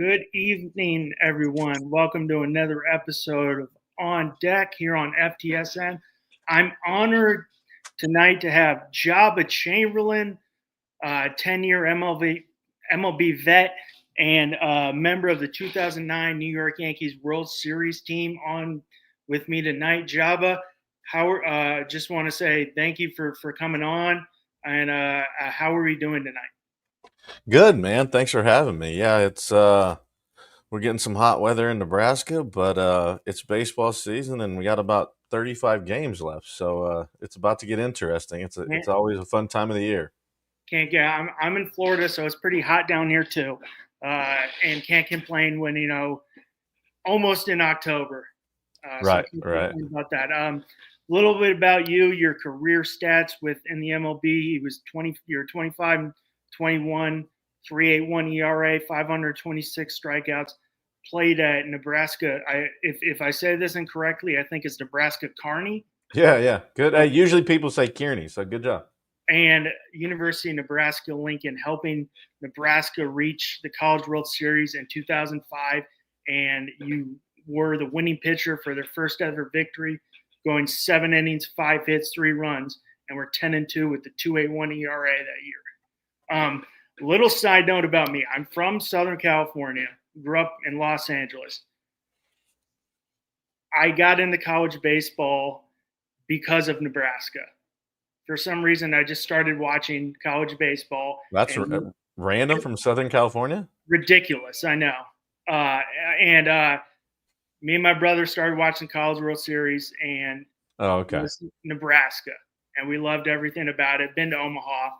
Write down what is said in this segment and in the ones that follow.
Good evening, everyone. Welcome to another episode of On Deck here on FTSN. I'm honored tonight to have Joba Chamberlain, 10-year MLB vet and member of the 2009 New York Yankees World Series team on with me tonight. Joba, just want to say thank you for coming on. And how are we doing tonight? Good, man. Thanks for having me. Yeah, it's we're getting some hot weather in Nebraska, but it's baseball season and we got about 35 games left. So it's about to get interesting. It's always a fun time of the year. Can't get. I'm in Florida, so it's pretty hot down here too, and can't complain when almost in October. So Right, can't right. complain about that. A little bit about you, your career stats within the MLB. He was 20. You're 25, 21, 3.81 ERA, 526 strikeouts. Played at Nebraska. If I say this incorrectly, I think it's Nebraska Kearney. Yeah, yeah. Good. Usually people say Kearney, so good job. And University of Nebraska-Lincoln, helping Nebraska reach the College World Series in 2005. And you were the winning pitcher for their first ever victory, going 7 innings, 5 hits, 3 runs, and we're 10-2 with the 2.81 ERA that year. Little side note about me: I'm from Southern California, grew up in Los Angeles. I got into college baseball because of Nebraska. For some reason, I just started watching college baseball. That's random from Southern California. Ridiculous, I know. And me and my brother started watching College World Series, and Oh, okay. Nebraska, and we loved everything about it. Been to Omaha,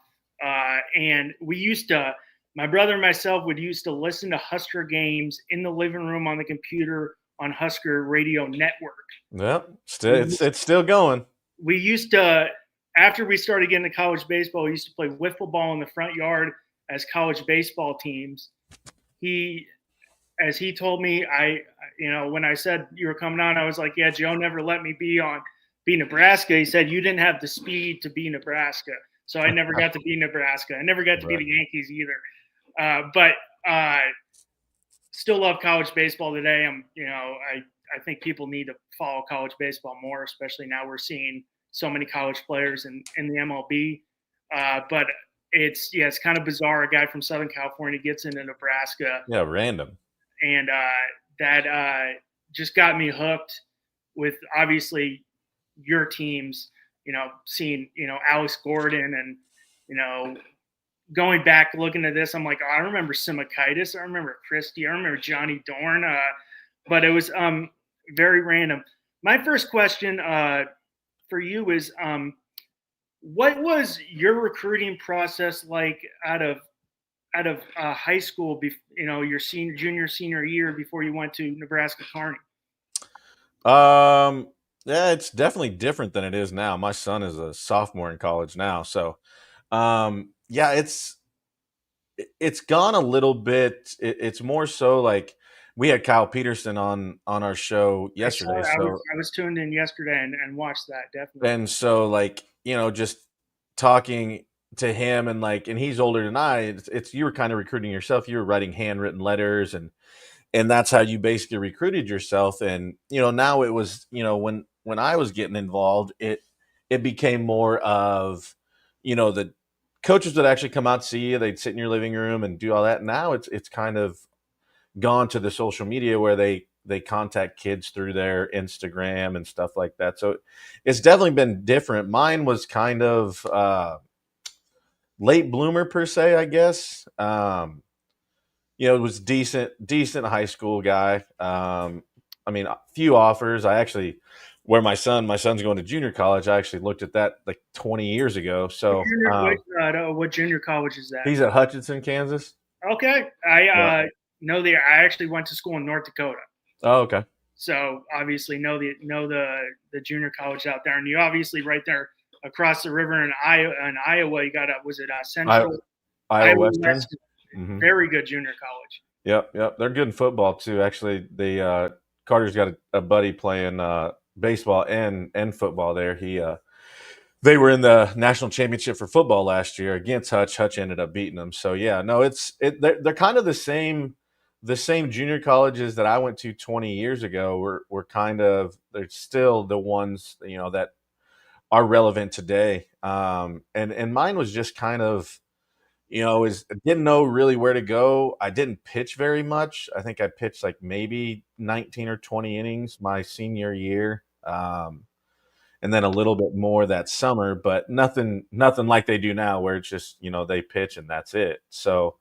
and we used to. My brother and myself would used to listen to Husker games in the living room on the computer on Husker Radio Network. Yep. It's still going. We used to, after we started getting to college baseball, we used to play wiffle ball in the front yard as college baseball teams. As he told me, when I said you were coming on, I was like, yeah, Joe never let me be Nebraska. He said you didn't have the speed to be Nebraska. So I never got to be Nebraska. I never got to be the Yankees either. But still love college baseball today. I think people need to follow college baseball more, especially now we're seeing so many college players in the MLB. But it's kind of bizarre. A guy from Southern California gets into Nebraska. Yeah, random. And that just got me hooked with obviously your teams. Seeing Alex Gordon and going back looking at this, I'm like, oh, I remember Simakaitis, I remember Christie, I remember Johnny Dorn, but it was very random. My first question for you is, what was your recruiting process like out of high school? Your junior, senior year before you went to Nebraska Kearney. Yeah, it's definitely different than it is now. My son is a sophomore in college now, so yeah, it's gone a little bit. It's more so like we had Kyle Peterson on our show yesterday. I was tuned in yesterday and watched that, definitely. And so like just talking to him and he's older than I. It's you were kind of recruiting yourself. You were writing handwritten letters and that's how you basically recruited yourself. And now it was when I was getting involved, it became more of the coaches would actually come out to see you. They'd sit in your living room and do all that. Now it's kind of gone to the social media where they contact kids through their Instagram and stuff like that. So it's definitely been different. Mine was kind of late bloomer per se, I guess. It was decent high school guy. I mean, a few offers. I actually, where my son's going to junior college. I actually looked at that like 20 years ago. So, what junior college is that? He's at Hutchinson, Kansas. Okay, I know I actually went to school in North Dakota. Oh, okay. So obviously know the junior college out there, and you obviously right there across the river in Iowa. You got Central Iowa Western. Mm-hmm. Very good junior college. Yep. They're good in football too. Actually, Carter's got a buddy playing baseball and football there. They were in the national championship for football last year against Hutch. Hutch ended up beating them. So yeah, no, they're kind of the same the same junior colleges that I went to 20 years ago were kind of, they're still the ones, that are relevant today. And mine was just kind of, is didn't know really where to go. I didn't pitch very much. I think I pitched like maybe 19 or 20 innings my senior year. And then a little bit more that summer, but nothing like they do now where it's just, they pitch and that's it. So,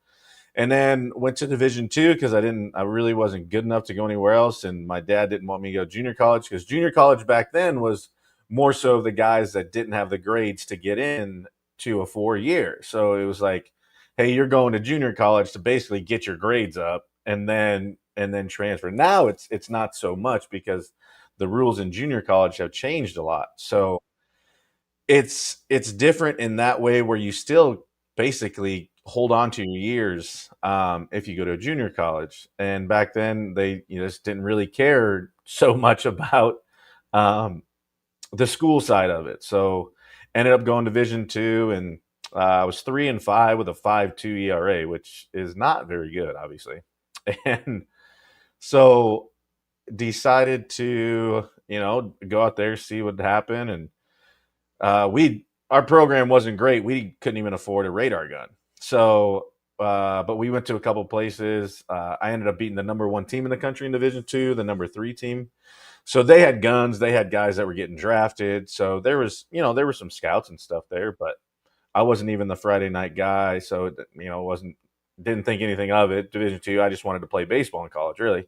and then went to Division II because I really wasn't good enough to go anywhere else, and my dad didn't want me to go junior college because junior college back then was more so the guys that didn't have the grades to get in to a 4 year. So it was like, hey, you're going to junior college to basically get your grades up and then transfer. Now it's not so much because the rules in junior college have changed a lot. So it's different in that way where you still basically hold on to your years if you go to a junior college. And back then they just didn't really care so much about um, the school side of it. So ended up going Division II, and I was 3-5 with a 5.2 ERA, which is not very good, obviously. And so decided to go out there, see what happened. And our program wasn't great. We couldn't even afford a radar gun. So, but we went to a couple places. I ended up beating the number 1 team in the country in Division II, the number 3 team. So they had guns. They had guys that were getting drafted. So there were some scouts and stuff there, but I wasn't even the Friday night guy. So didn't think anything of it. Division II, I just wanted to play baseball in college, really.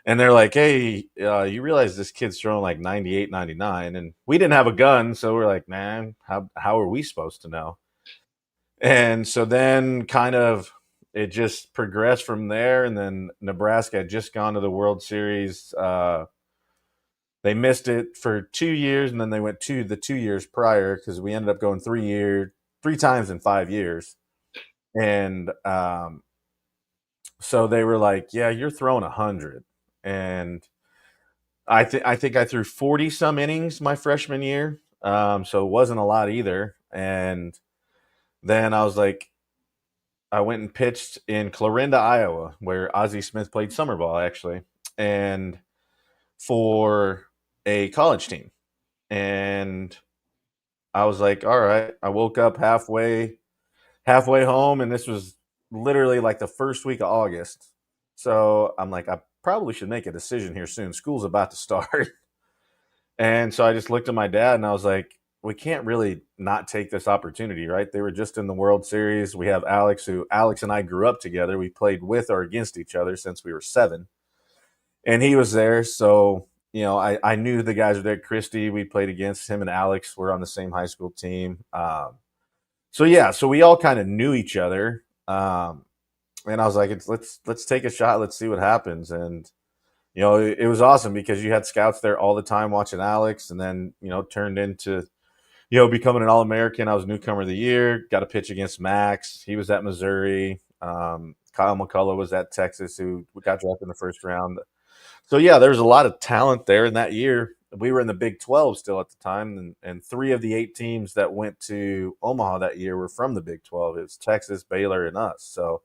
And they're like, hey, you realize this kid's throwing like 98, 99. And we didn't have a gun. So we're like, man, how are we supposed to know? And so then kind of it just progressed from there. And then Nebraska had just gone to the World Series. They missed it for 2 years, and then they went to the 2 years prior because we ended up going 3 times in 5 years. And so they were like, yeah, you're throwing 100. And I think I threw 40 some innings my freshman year. So it wasn't a lot either. And then I was like, I went and pitched in Clarinda, Iowa, where Ozzie Smith played summer ball, actually, and for a college team. And I was like, all right. I woke up halfway home, and this was literally like the first week of August. So I'm like, I probably should make a decision here soon. School's about to start. And so I just looked at my dad and I was like, we can't really not take this opportunity, right? They were just in the World Series. We have Alex and I grew up together. We played with or against each other since we were 7. And he was there. So, I knew the guys were there. Christy, we played against him, and Alex were on the same high school team. So yeah, so we all kind of knew each other. And I was like, let's take a shot. Let's see what happens. And it was awesome because you had scouts there all the time watching Alex, and then, turned into, becoming an All-American. I was newcomer of the year, got to pitch against Max. He was at Missouri. Kyle McCullough was at Texas, who got drafted in the first round. So, yeah, there was a lot of talent there in that year. We were in the Big 12 still at the time, and 3 of the 8 teams that went to Omaha that year were from the Big 12. It was Texas, Baylor, and us. So,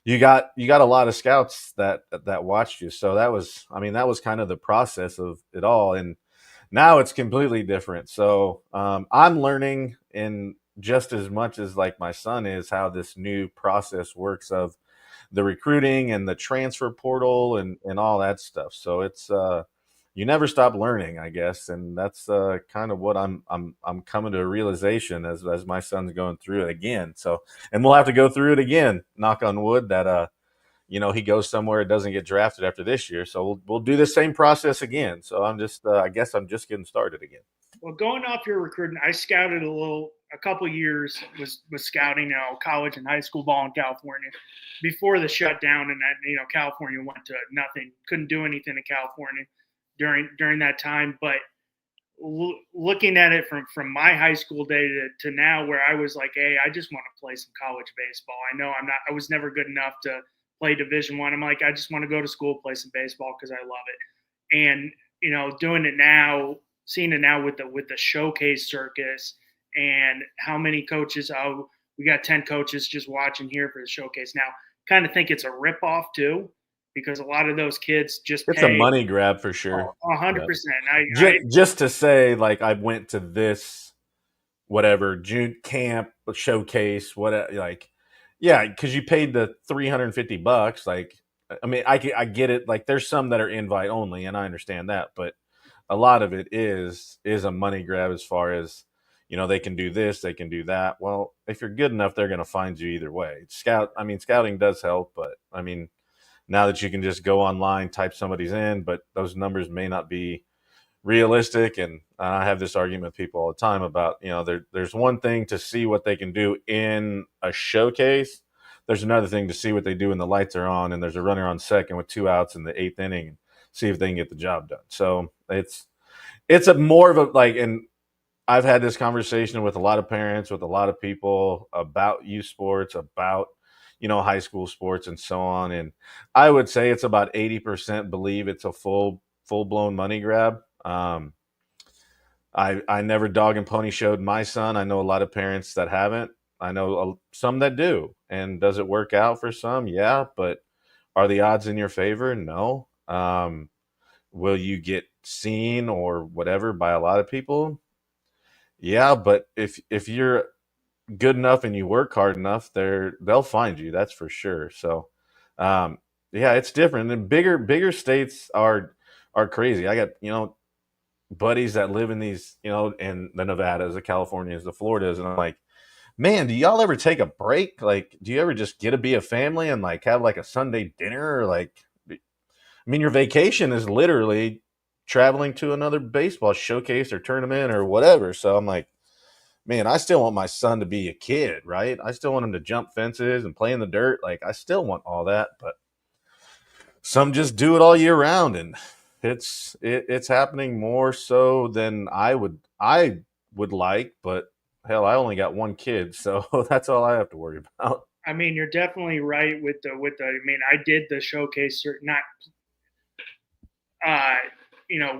you got a lot of scouts that watched you. So that was kind of the process of it all. And now it's completely different. So I'm learning in just as much as like my son is how this new process works of the recruiting and the transfer portal and all that stuff. So it's you never stop learning, I guess, and that's kind of what I'm coming to a realization as my son's going through it again. So, and we'll have to go through it again. Knock on wood that he goes somewhere and doesn't get drafted after this year. So we'll do the same process again. So I guess I'm just getting started again. Well, going off your recruiting, I scouted a couple years was scouting, college and high school ball in California before the shutdown, and that California went to nothing, couldn't do anything in California during that time. But looking at it from my high school day to now, where I was like, hey, I just want to play some college baseball. I know I was never good enough to play Division I. I'm like, I just want to go to school, play some baseball because I love it. And doing it now, seeing it now with the showcase circus and how many coaches. Oh, we got 10 coaches just watching here for the showcase now. Kind of think it's a ripoff too. because a lot of those kids just It's a pay money grab for sure. 100%. Just to say, like, I went to this whatever June camp showcase, what like, yeah, because you paid the $350. Like, I mean, I get it. Like, there's some that are invite only, and I understand that, but a lot of it is a money grab as far as they can do this, they can do that. Well, if you're good enough, they're going to find you either way. Scouting does help, but I mean, now that you can just go online, type somebody's in, but those numbers may not be realistic. And I have this argument with people all the time about, there's one thing to see what they can do in a showcase. There's another thing to see what they do when the lights are on and there's a runner on second with 2 outs in the 8th inning and see if they can get the job done. So it's a more of a like, and I've had this conversation with a lot of parents, with a lot of people about youth sports, about high school sports and so on. And I would say it's about 80% believe it's a full blown money grab. I never dog and pony showed my son. I know a lot of parents that haven't. I know some that do. And does it work out for some? Yeah, but are the odds in your favor? No. Will you get seen or whatever by a lot of people? Yeah, but if you're good enough and you work hard enough, they'll find you. That's for sure. So, yeah, it's different. And bigger states are crazy. I got buddies that live in these in the Nevadas, the Californias, the Floridas, and I'm like, man, do y'all ever take a break? Like, do you ever just get to be a family and like have like a Sunday dinner? Or like, I mean, your vacation is literally traveling to another baseball showcase or tournament or whatever. So I'm like, man, I still want my son to be a kid, right? I still want him to jump fences and play in the dirt. Like, I still want all that, but some just do it all year round, and it's happening more so than I would like. But hell, I only got one kid, so that's all I have to worry about. I mean, you're definitely right with the. I mean, I did the showcase, not uh,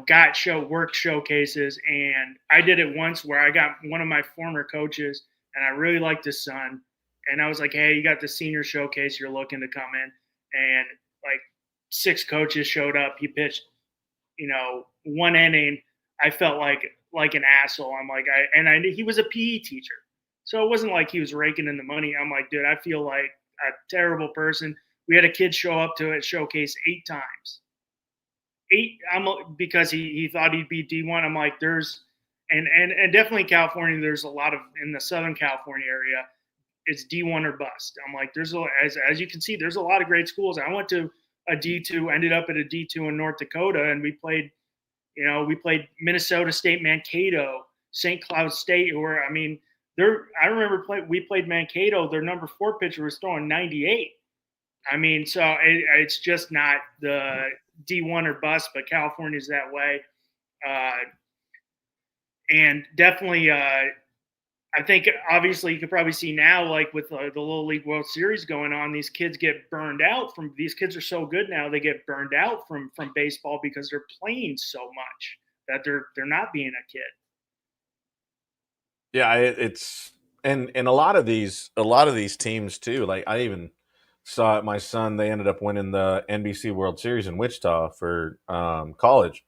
got work showcases, and I did it once where I got one of my former coaches, and I really liked his son, and I was like, hey, you got the senior showcase, you're looking to come in, and like 6 coaches showed up. He pitched, 1 inning. I felt like an asshole. I'm like, he was a PE teacher, so it wasn't like he was raking in the money. I'm like, dude, I feel like a terrible person. We had a kid show up to a showcase 8 times. Because he thought he'd be D1. I'm like, there's and definitely California. There's a lot of in the Southern California area. It's D1 or bust. I'm like, as you can see, there's a lot of great schools. I went to a D2, ended up at a D2 in North Dakota, and we played Minnesota State, Mankato, St. Cloud State. Where I mean, I remember we played Mankato. Their number 4 pitcher was throwing 98. I mean, so it's just not the D1 or bust, but California's that way. And definitely, I think obviously you could probably see now, like with the Little League World Series going on, these kids get burned out from. These kids are so good now, they get burned out from baseball because they're playing so much that they're not being a kid. Yeah, it's and a lot of these teams too. Like, I even saw it. My son, they ended up winning the NBC World Series in Wichita for college,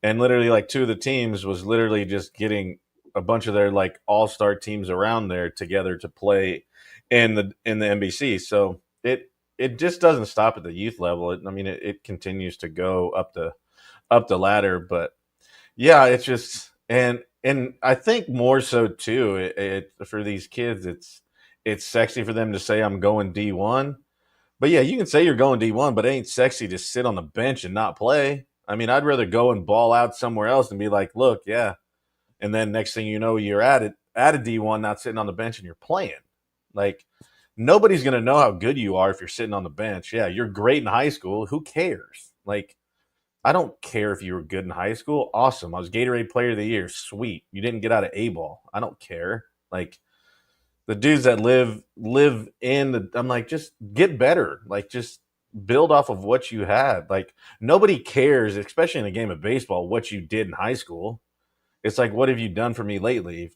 and literally like 2 of the teams was literally just getting a bunch of their like all-star teams around there together to play in the NBC. So it just doesn't stop at the youth level. It continues to go up the ladder. But yeah, it's just and I think more so too. It for these kids, it's sexy for them to say I'm going D1. But yeah, you can say you're going D1, but it ain't sexy to sit on the bench and not play. I mean, I'd rather go and ball out somewhere else and be like, look, yeah. And then next thing you know, you're at a D1, not sitting on the bench and you're playing. Like, nobody's going to know how good you are if you're sitting on the bench. Yeah, you're great in high school. Who cares? Like, I don't care if you were good in high school. Awesome. I was Gatorade Player of the Year. Sweet. You didn't get out of A ball. I don't care. Like, the dudes that live in the, I'm like, just get better. Like, just build off of what you had. Like, nobody cares, especially in a game of baseball, what you did in high school. It's like, what have you done for me lately?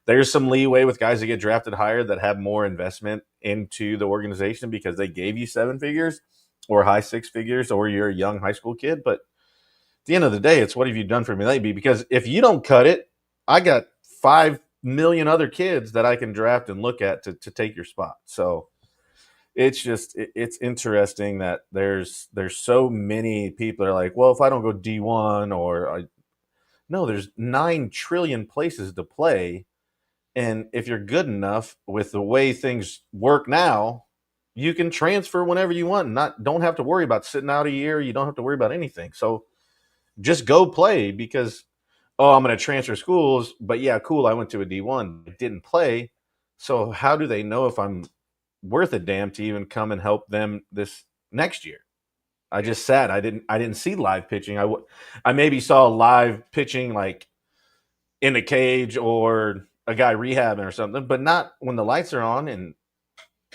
There's some leeway with guys that get drafted higher that have more investment into the organization because they gave you 7 figures. or high six figures, or you're a young high school kid. But at the end of the day, it's what have you done for me lately? Because if you don't cut it, I got 5 million other kids that I can draft and look at to take your spot. So it's interesting that there's so many people that are like, well, if I don't go D1 no, there's 9 trillion places to play. And if you're good enough with the way things work now, you can transfer whenever you want and don't have to worry about sitting out a year. You don't have to worry about anything. So just go play because, oh, I'm going to transfer schools. But yeah, cool. I went to a D1, didn't play. So how do they know if I'm worth a damn to even come and help them this next year? I just sat. I didn't see live pitching. I maybe saw live pitching like in the cage or a guy rehabbing or something, but not when the lights are on and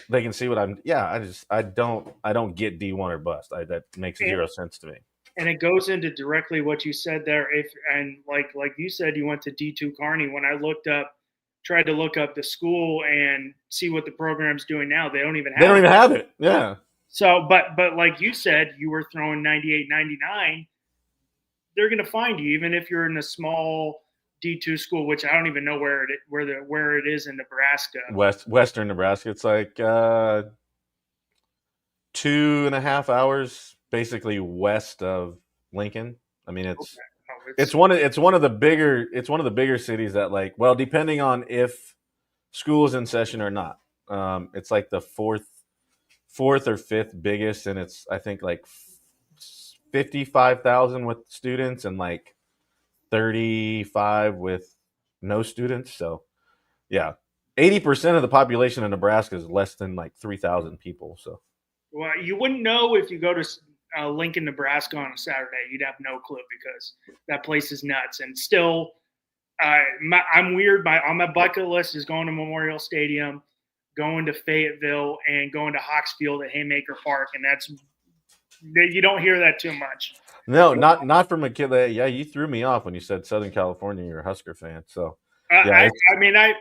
they can see what I'm. Yeah, I don't get D1 or bust. That makes And, zero sense to me. and it goes into directly what you said there. If and like you said, you went to D2 Carney. When I tried to look up the school and see what the program's doing now, they don't even They have don't it. even have it. Yeah. So, but like you said, you were throwing 98, 99. They're going to find you, even if you're in a small D2 school, which I don't even know where it is in Nebraska. Western Nebraska. It's like 2.5 hours, basically west of Lincoln. I mean, Okay. Oh, it's one of the bigger cities that, like, well, depending on if school is in session or not. It's like the fourth or fifth biggest, and it's I think like 55,000 with students and like 35 with no students. So yeah, 80% of the population in Nebraska is less than like 3,000 people. So well, you wouldn't know if you go to Lincoln, Nebraska on a Saturday. You'd have no clue because that place is nuts. And still, I'm weird. On my bucket list is going to Memorial Stadium, going to Fayetteville, and going to Hawksfield at Haymaker Park. And you don't hear that too much. no, not from a kid that, yeah, you threw me off when you said Southern California, you're a Husker fan. So yeah, I mean, I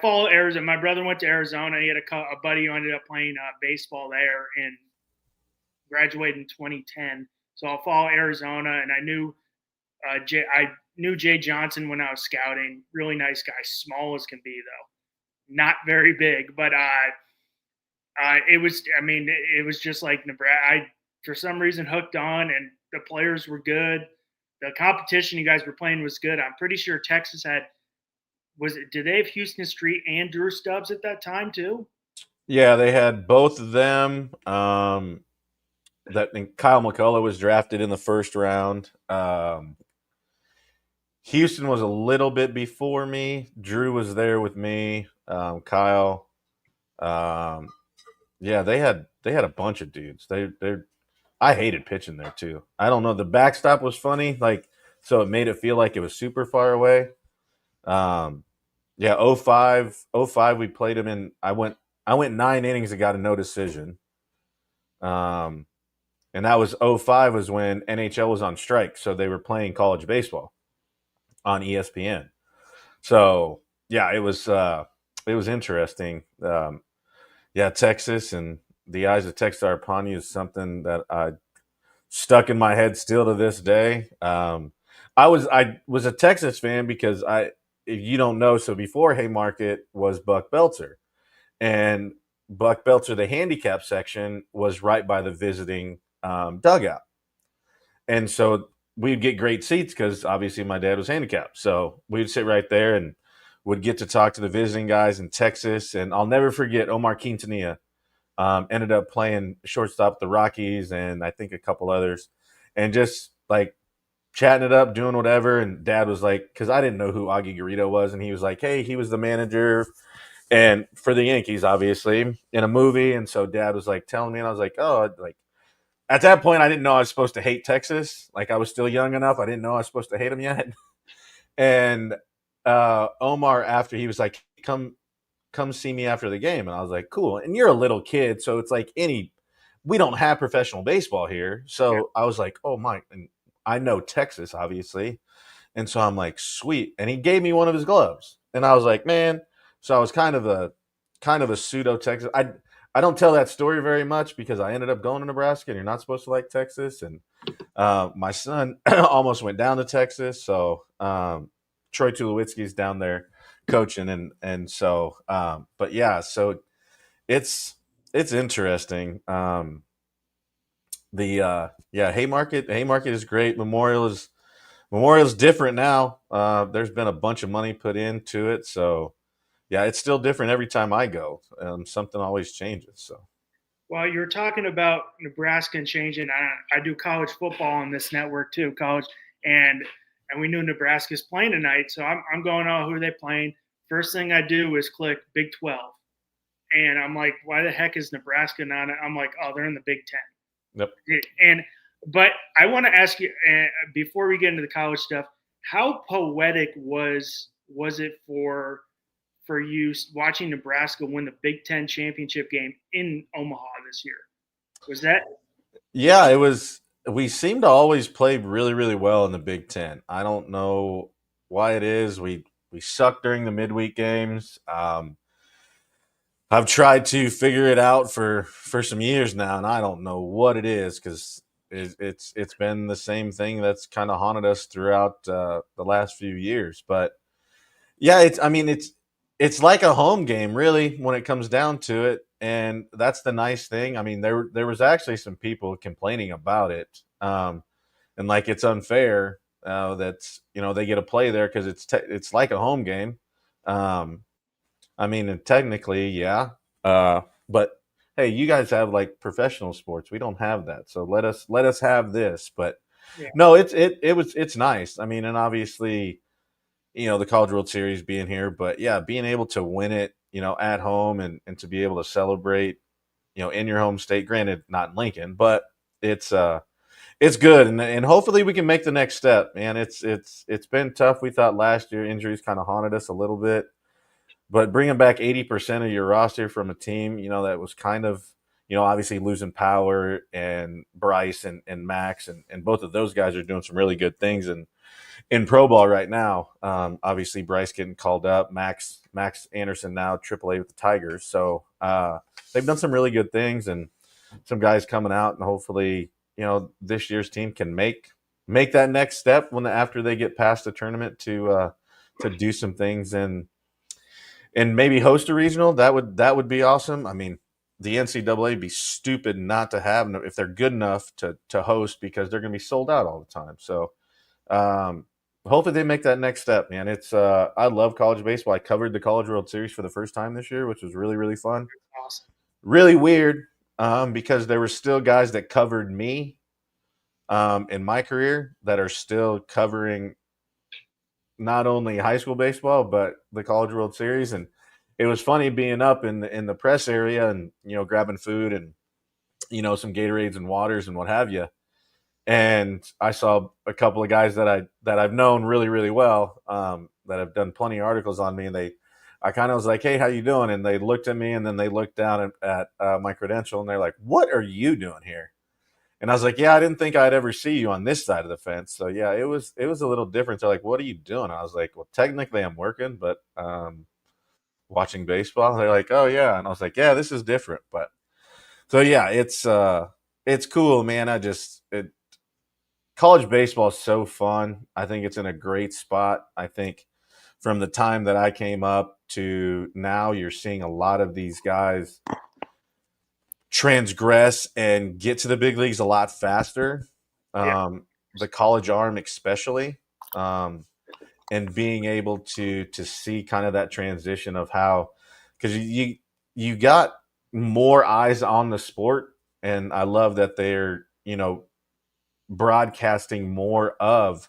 follow Arizona. My brother went to Arizona. He had a buddy who ended up playing baseball there and graduated in 2010. So I'll follow Arizona, and I knew Jay Johnson when I was scouting. Really nice guy, small as can be though, not very big. But it was. I mean, it was just like Nebraska. I for some reason hooked on, and the players were good. The competition you guys were playing was good. I'm pretty sure Texas had did they have Houston Street and Drew Stubbs at that time too? yeah, they had both of them. That and Kyle McCullough was drafted in the first round. Houston was a little bit before me. Drew was there with me. Kyle. Um, yeah, they had a bunch of dudes. They I hated pitching there too. I don't know. The backstop was funny, like so it made it feel like it was super far away. Um, yeah, oh five, we played him in. I went 9 innings and got a no decision. Um, and that was '05 was when NHL was on strike, so they were playing college baseball on ESPN. So yeah, it was interesting. Yeah, Texas and the eyes of Texas are upon you is something that I stuck in my head still to this day. I was a Texas fan because if you don't know, so before Haymarket was Buck Belzer, and Buck Belzer, the handicap section was right by the visiting dugout, and so we'd get great seats because obviously my dad was handicapped, so we'd sit right there and would get to talk to the visiting guys in Texas. And I'll never forget Omar Quintanilla ended up playing shortstop with the Rockies and I think a couple others, and just like chatting it up, doing whatever. And Dad was like, because I didn't know who Augie Garrido was, and he was like, "Hey, he was the manager and for the Yankees, obviously, in a movie." And so Dad was like telling me, and I was like, "Oh, like." At that point, I didn't know I was supposed to hate Texas. Like I was still young enough, I didn't know I was supposed to hate them yet. And Omar, after he was like, come see me after the game. And I was like, cool. And you're a little kid, so it's like we don't have professional baseball here. Yeah. So I was like, oh my, and I know Texas, obviously. And so I'm like, sweet. And he gave me one of his gloves. And I was like, man. So I was kind of a pseudo Texas. I don't tell that story very much because I ended up going to Nebraska, and you're not supposed to like Texas. And my son almost went down to Texas, so Troy Tulowitzki's down there coaching, and so but yeah, so it's interesting. The yeah, Haymarket is great. Memorial is different now. There's been a bunch of money put into it, so yeah, it's still different every time I go. Something always changes. So Well, you're talking about Nebraska and changing. I do college football on this network too, college, and and we knew Nebraska's playing tonight, so I'm going, oh, who are they playing? First thing I do is click Big 12, and I'm like, why the heck is Nebraska not? I'm like, oh, they're in the Big 10. yep. And but I want to ask you before we get into the college stuff, how poetic was it for you watching Nebraska win the Big Ten championship game in Omaha this year? Was that Yeah, it was. We seem to always play really, really well in the Big Ten. I don't know why it is. We suck during the midweek games. I've tried to figure it out for some years now, and I don't know what it is because it's been the same thing that's kind of haunted us throughout the last few years. But yeah, it's like a home game, really, when it comes down to it, and that's the nice thing. I mean, there was actually some people complaining about it, and like it's unfair that they get to play there because it's like a home game. Um, I mean, and technically, yeah, but hey, you guys have like professional sports. We don't have that, so let us have this. But yeah. no, it's nice. I mean, and obviously the College World Series being here, but yeah, being able to win it, at home and to be able to celebrate, in your home state, granted not in Lincoln, but it's good. And hopefully we can make the next step, man. It's been tough. We thought last year injuries kind of haunted us a little bit, but bringing back 80% of your roster from a team, that was kind of, obviously losing Power and Bryce and Max and both of those guys are doing some really good things. And in pro ball right now. Obviously, Bryce getting called up. Max Anderson now AAA with the Tigers. So they've done some really good things, and some guys coming out, and hopefully, this year's team can make that next step after they get past the tournament to do some things and maybe host a regional. That would be awesome. I mean, the NCAA would be stupid not to have them if they're good enough to host because they're going to be sold out all the time. So. Hopefully they make that next step, man. It's I love college baseball. I covered the College World Series for the first time this year, which was really, really fun. Awesome. Really weird because there were still guys that covered me in my career that are still covering not only high school baseball but the College World Series, and it was funny being up in the press area and grabbing food and some Gatorades and waters and what have you. And I saw a couple of guys that I've known really, really well that have done plenty of articles on me, and I kind of was like, "Hey, how you doing?" And they looked at me, and then they looked down at my credential, and they're like, "What are you doing here?" And I was like, "Yeah, I didn't think I'd ever see you on this side of the fence." So yeah, it was a little different. They're like, "What are you doing?" I was like, "Well, technically I'm working, but watching baseball." They're like, "Oh yeah," and I was like, "Yeah, this is different." But so yeah, it's cool, man. College baseball is so fun. I think it's in a great spot. I think from the time that I came up to now, you're seeing a lot of these guys transgress and get to the big leagues a lot faster. Yeah. The college arm, especially, and being able to see kind of that transition of how, because you got more eyes on the sport, and I love that they're broadcasting more of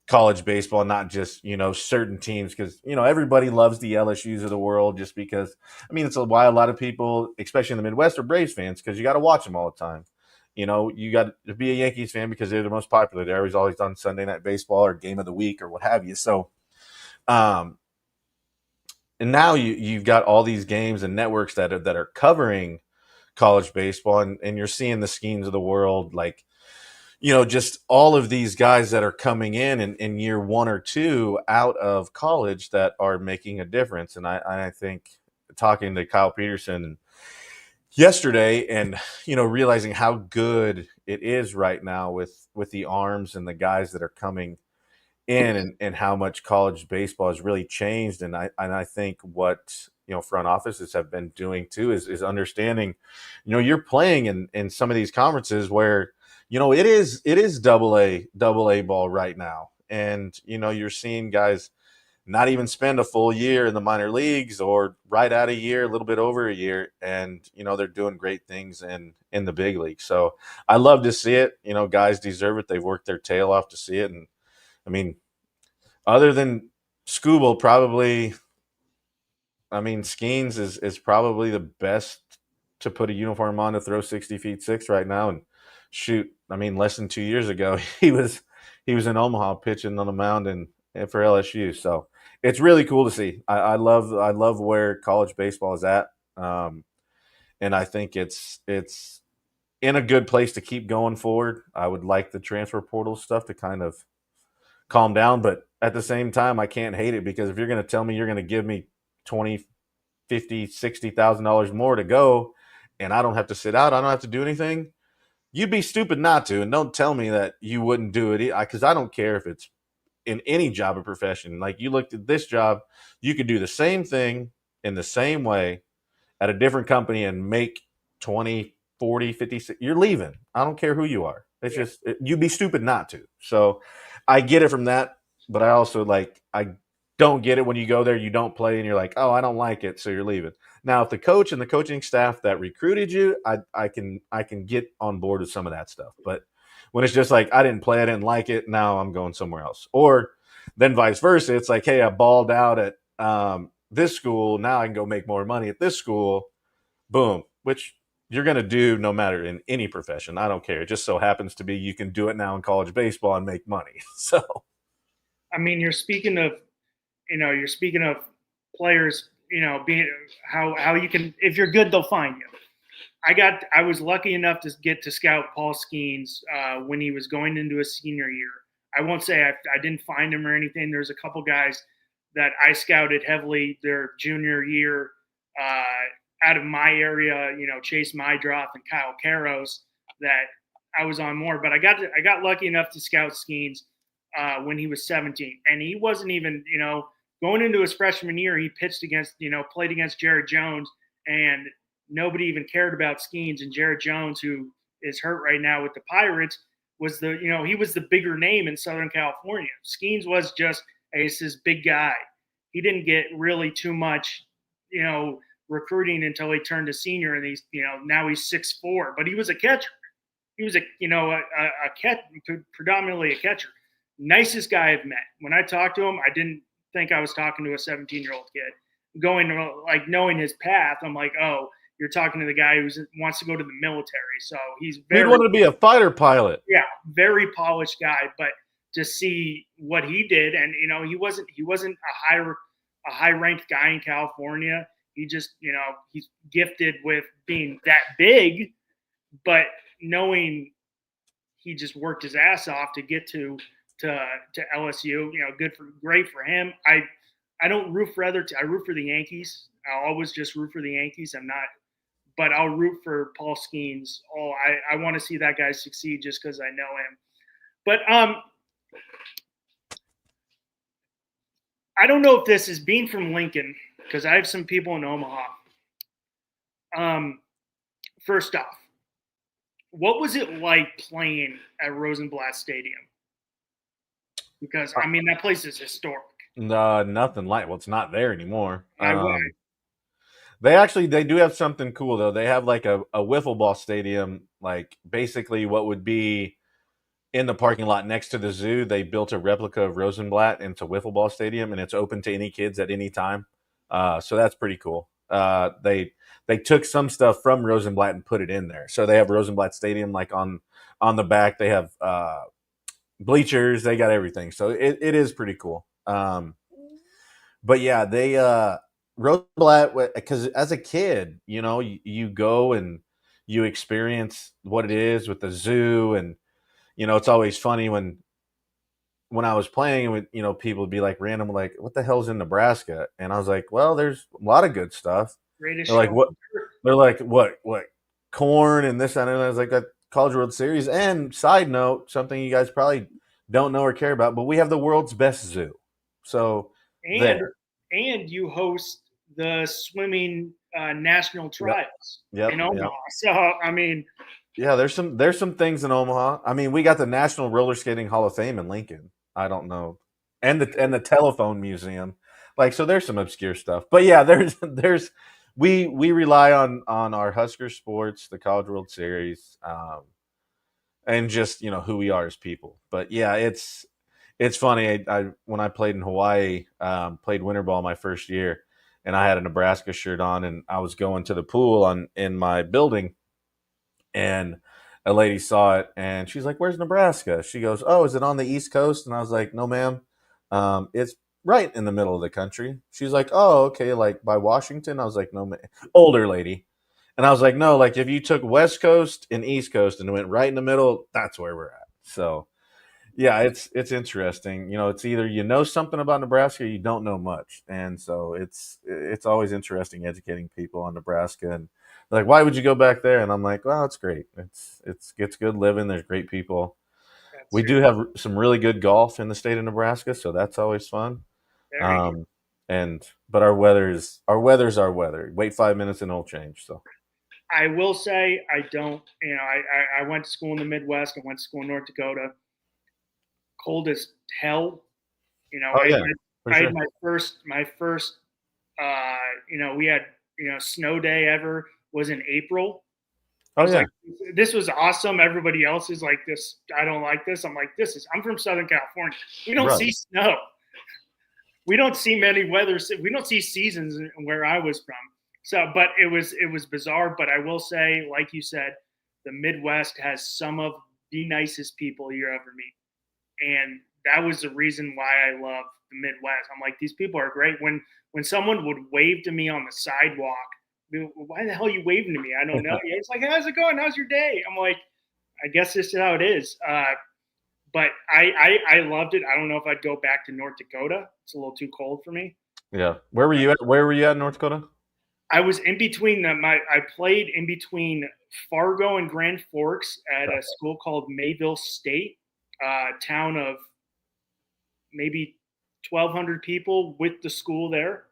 college baseball, not just certain teams, because everybody loves the LSU's of the world just because I mean it's why a lot of people, especially in the Midwest, are Braves fans because you got to watch them all the time. You got to be a Yankees fan because they're the most popular. They're always on Sunday Night Baseball or Game of the Week or what have you. So, and now you've got all these games and networks that are covering college baseball, and you're seeing the Schemes of the world like just all of these guys that are coming in year one or two out of college that are making a difference. And I think talking to Kyle Peterson, yesterday, and realizing how good it is right now with the arms and the guys that are coming in, and how much college baseball has really changed. And I think what front offices have been doing too is understanding, you're playing in some of these conferences where it is double A ball right now, and you're seeing guys not even spend a full year in the minor leagues, or right at a year, a little bit over a year, and they're doing great things in the big league. So I love to see it. Guys deserve it. They've worked their tail off to see it. And I mean, other than Scooble, probably, I mean, Skeens is probably the best to put a uniform on to throw 60 feet six right now. And shoot, I mean, less than 2 years ago, he was in Omaha pitching on the mound and for LSU. So it's really cool to see. I love where college baseball is at, and I think it's in a good place to keep going forward. I would like the transfer portal stuff to kind of calm down, but at the same time, I can't hate it, because if you're going to tell me you're going to give me 20, 50, $60,000 more to go, and I don't have to sit out, I don't have to do anything, you'd be stupid not to. And don't tell me that you wouldn't do it, because I don't care if it's in any job or profession. Like, you looked at this job, you could do the same thing in the same way at a different company and make 20, 40, 50. You're leaving. I don't care who you are. It's just, you'd be stupid not to. So I get it from that, but I also, I don't get it when you go there, you don't play, and you're like, oh, I don't like it, so you're leaving. Now, if the coach and the coaching staff that recruited you, I can get on board with some of that stuff. But when it's just like, I didn't play, I didn't like it, now I'm going somewhere else. Or then vice versa, it's like, hey, I balled out at this school, now I can go make more money at this school. Boom. Which you're going to do no matter in any profession. I don't care. It just so happens to be you can do it now in college baseball and make money. So I mean, you're speaking of players, being how you can, if you're good, they'll find you. I was lucky enough to get to scout Paul Skeens when he was going into his senior year. I won't say I didn't find him or anything. There's a couple guys that I scouted heavily their junior year out of my area, Chase Mydroth and Kyle Caros, that I was on more. But I got lucky enough to scout Skeens when he was 17, and he wasn't even, going into his freshman year, he pitched against, played against Jared Jones, and nobody even cared about Skeens. And Jared Jones, who is hurt right now with the Pirates, was he was the bigger name in Southern California. Skeens was just, hey, it's this big guy. He didn't get really too much, recruiting until he turned a senior, and he's, now he's 6'4", but he was a catcher. He was predominantly a catcher. Nicest guy I've met. When I talked to him, I didn't think I was talking to a 17-year-old kid. Going to, knowing his path, I'm like, oh, you're talking to the guy who wants to go to the military. So he's he wanted to be a fighter pilot. Yeah, very polished guy. But to see what he did, and he wasn't a high ranked guy in California. He just, he's gifted with being that big, but knowing he just worked his ass off to get to LSU, great for him. I don't root for I root for the Yankees. I'll always just root for the Yankees. But I'll root for Paul Skeens. I want to see that guy succeed just because I know him. But I don't know if this is being from Lincoln, because I have some people in Omaha. First off, what was it like playing at Rosenblatt Stadium? Because that place is historic. Nothing like, well, it's not there anymore. They do have something cool though. They have like a wiffle ball stadium, like basically what would be in the parking lot next to the zoo. They built a replica of Rosenblatt, and it's a wiffle ball stadium, and it's open to any kids at any time. So that's pretty cool. They took some stuff from Rosenblatt and put it in there. So they have Rosenblatt Stadium, like on the back. They have bleachers. They got everything. So it is pretty cool. But yeah, they Rosenblatt, because as a kid, you go and you experience what it is with the zoo, and it's always funny when I was playing with, people would be like random, like, what the hell's in Nebraska? And I was like, well, there's a lot of good stuff. Greatest They're like, show what? They're like, what, corn and this and that. I was like, that College World Series. And side note, something you guys probably don't know or care about, but we have the world's best zoo. So and there. and you host the swimming national Yep. trials in Yep. Omaha. Yep. So I mean, Yeah, there's some things in Omaha. I mean, we got the National Roller Skating Hall of Fame in Lincoln. I don't know, and the Telephone Museum. Like, so there's some obscure stuff, but yeah, there's we rely on our Husker sports, the College World Series, and just who we are as people. But yeah, it's funny. I when I played in Hawaii, played winter ball my first year, and I had a Nebraska shirt on, and I was going to the pool on in my building, and a lady saw it and she's like, "Where's Nebraska?" She goes, "Oh, is it on the East Coast?" And I was like, "No, ma'am. It's right in the middle of the country." She's like, "Oh, okay, like by Washington." I was like, "No, ma'am." Older lady. And I was like, "No, like if you took West Coast and East Coast and went right in the middle, that's where we're at." So yeah, it's interesting. It's either something about Nebraska or you don't know much, and so it's always interesting educating people on Nebraska. And they're like, why would you go back there? And I'm like, well, it's great. It's good living. There's great people. that's We do have some really good golf in the state of Nebraska, so that's always fun. there you go. Um, but our weather's our weather. Wait 5 minutes and it'll change. So I will say I don't. I went to school in the Midwest. I went to school in North Dakota. Cold as hell. oh yeah, for I had sure. my first. We had snow day ever was in April. I Oh was yeah, like, this was awesome. Everybody else is like this. I don't like this. I'm like, I'm from Southern California. We don't right. see snow. We don't see many weather. We don't see seasons where I was from. So, but it was bizarre. But I will say, like you said, the Midwest has some of the nicest people you ever meet, and that was the reason why I love the Midwest. I'm like, these people are great. When someone would wave to me on the sidewalk, why the hell are you waving to me? I don't know. It's like, how's it going? How's your day? I'm like, I guess this is how it is. But I loved it. I don't know if I'd go back to North Dakota. It's a little too cold for me. Yeah. Where were you at? Where were you at in North Dakota? I was in between I played in between Fargo and Grand Forks at a school called Mayville State, town of maybe 1,200 people with the school there.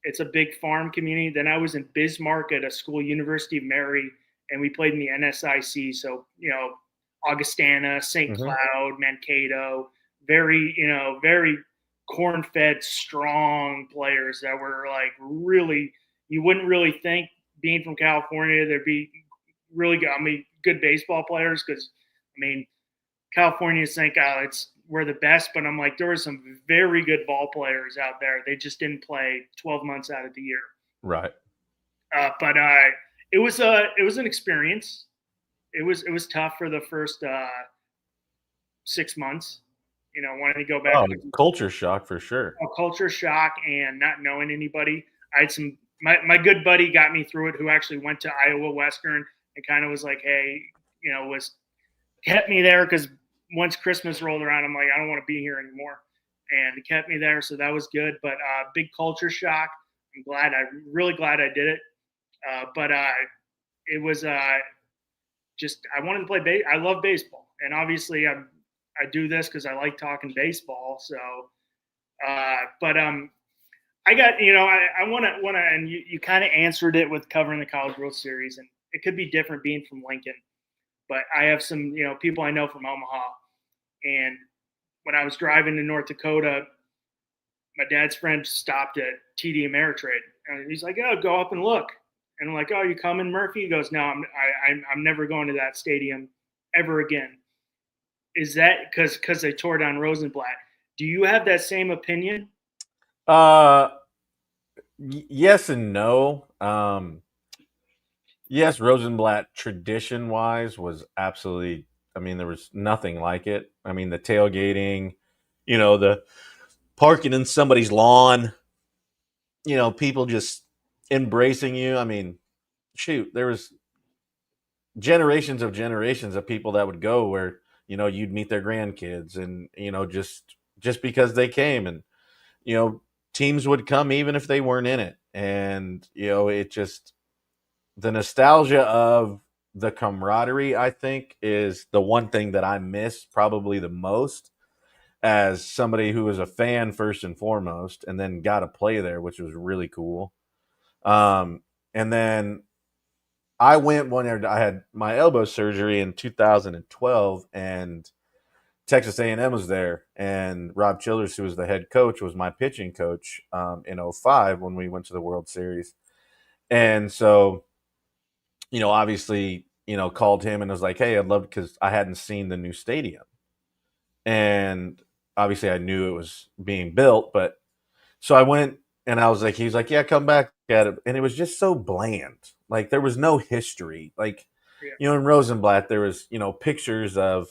It's a big farm community. Then I was in Bismarck at a school, University of Mary, and we played in the NSIC. So, Augustana, St. Hmm. Cloud, Mankato, very corn fed, strong players that were like really, you wouldn't really think being from California, there'd be really good, good baseball players because, I mean, Californians think it's we're the best, but I'm like there were some very good ball players out there. They just didn't play 12 months out of the year. Right. But it was an experience. It was tough for the first 6 months. Wanting to go back, Oh, culture shock for sure. a culture shock and not knowing anybody. I had some my good buddy got me through it, who actually went to Iowa Western and kind of was like, hey, was kept me there because once Christmas rolled around, I'm like, I don't want to be here anymore, and it kept me there, so that was good. But big culture shock. Really glad I did it. But it was just I wanted to play. I love baseball, and obviously I do this because I like talking baseball. So, but I got I want to, and you kind of answered it with covering the College World Series, and it could be different being from Lincoln, but I have some people I know from Omaha, and when I was driving to North Dakota, my dad's friend stopped at TD Ameritrade, and he's like, "Oh, go up and look." And I'm like, "Oh, you coming, Murphy?" He goes, "No, I'm never going to that stadium ever again." Is that because they tore down Rosenblatt? Do you have that same opinion? Uh, yes and no. Yes, Rosenblatt tradition wise was absolutely. I mean, there was nothing like it. I mean, the tailgating, the parking in somebody's lawn, people just embracing you. I mean, shoot, there was generations of people that would go where you'd meet their grandkids, and just because they came, and you know teams would come even if they weren't in it, and it just the nostalgia of the camaraderie, I think, is the one thing that I miss probably the most as somebody who was a fan first and foremost, and then got to play there, which was really cool. And then I went one year. I had my elbow surgery in 2012, and Texas A&M was there, and Rob Childers, who was the head coach, was my pitching coach in '05 when we went to the World Series. And so, obviously, called him and was like, "Hey, I'd love," because I hadn't seen the new stadium, and obviously I knew it was being built, but so I went and I was like, he's like, "Yeah, come back at it," and it was just so bland. Like there was no history. Like, Yeah. in Rosenblatt there was pictures of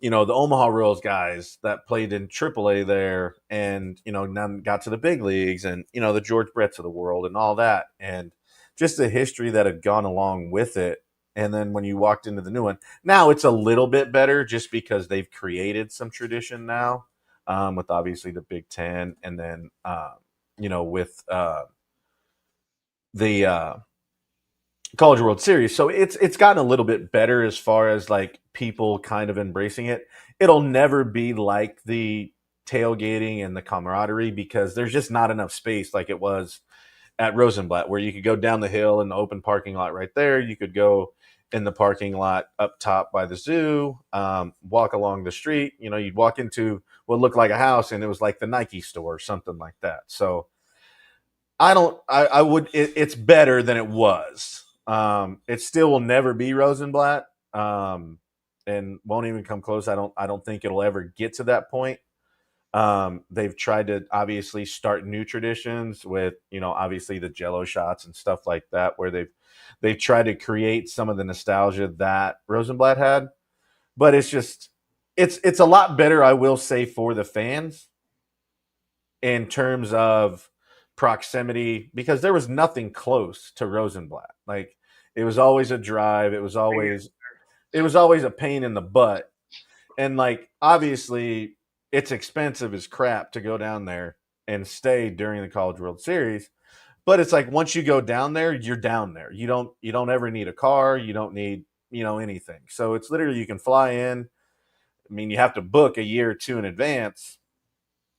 the Omaha Royals guys that played in AAA there, and none got to the big leagues, and the George Bretts of the world and all that, and just the history that had gone along with it. And then when you walked into the new one, now it's a little bit better just because they've created some tradition now, with obviously the Big Ten, and then with the College World Series. So it's gotten a little bit better as far as like people kind of embracing it. It'll never be like the tailgating and the camaraderie because there's just not enough space like it was at Rosenblatt, where you could go down the hill in the open parking lot right there. You could go in the parking lot up top by the zoo, walk along the street. You'd walk into what looked like a house and it was like the Nike store or something like that. So I don't. I would. It's better than it was. It still will never be Rosenblatt, and won't even come close. I don't think it'll ever get to that point. They've tried to obviously start new traditions with obviously the Jello shots and stuff like that, where they've tried to create some of the nostalgia that Rosenblatt had. But it's a lot better, I will say, for the fans in terms of proximity, because there was nothing close to Rosenblatt. Like it was always a drive. It was always a pain in the butt. And like obviously it's expensive as crap to go down there and stay during the College World Series. But it's like once you go down there, you're down there. You don't ever need a car. You don't need, anything. So it's literally you can fly in. I mean, you have to book a year or two in advance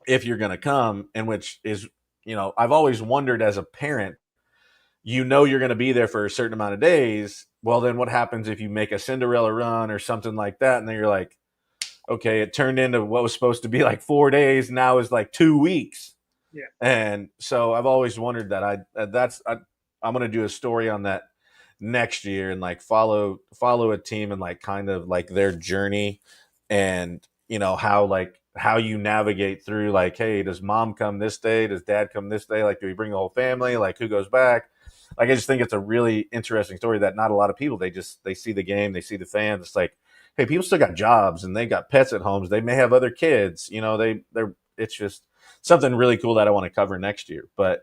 if you're going to come, and which is, I've always wondered as a parent, you're going to be there for a certain amount of days. Well, then what happens if you make a Cinderella run or something like that? And then you're like, okay, it turned into what was supposed to be like 4 days. Now is like 2 weeks. Yeah. And so I've always wondered that I'm going to do a story on that next year and like follow a team and like kind of like their journey, and how you navigate through, like, hey, does mom come this day? Does dad come this day? Like, do we bring the whole family? Like, who goes back? Like, I just think it's a really interesting story that not a lot of people, they see the game, they see the fans. It's like, hey, people still got jobs and they got pets at homes. They may have other kids, it's just something really cool that I want to cover next year. But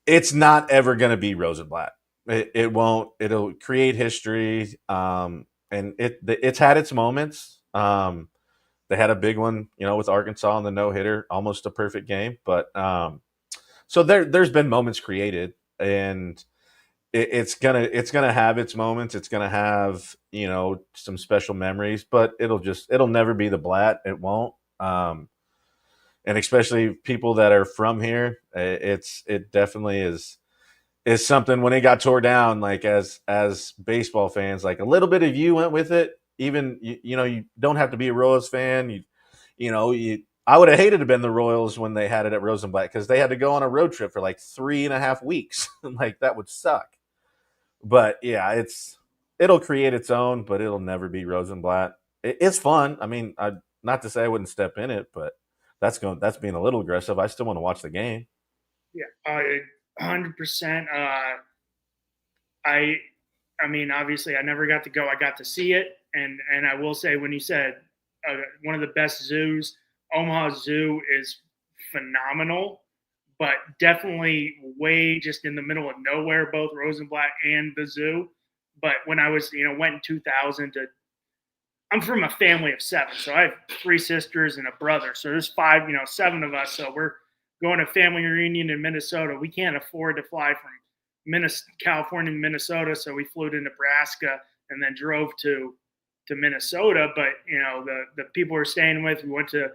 it's not ever going to be Rosenblatt. It won't. It'll create history, and it's had its moments. They had a big one, with Arkansas on the no hitter, almost a perfect game. But so there's been moments created, and it's gonna have its moments. It's gonna have some special memories, but it'll never be the Blatt. It won't. And especially people that are from here, it definitely is something. When it got tore down, like as baseball fans, like a little bit of you went with it. Even you don't have to be a Royals fan. I would have hated to have been the Royals when they had it at Rosenblatt, because they had to go on a road trip for like 3.5 weeks. Like that would suck. But yeah, it'll create its own, but it'll never be Rosenblatt. It's fun. I mean, not to say I wouldn't step in it, but that's being a little aggressive. I still want to watch the game. Yeah. 100%. I I mean, obviously, I never got to go. I got to see it, and I will say, when you said one of the best zoos, Omaha Zoo is phenomenal, but definitely way just in the middle of nowhere, both Rosenblatt and the zoo. But when I was, went in 2000 to, I'm from a family of seven, so I have three sisters and a brother. So there's five, seven of us. So we're going to family reunion in Minnesota. We can't afford to fly from California, Minnesota. So we flew to Nebraska and then drove to Minnesota. But the people we're staying with, we went to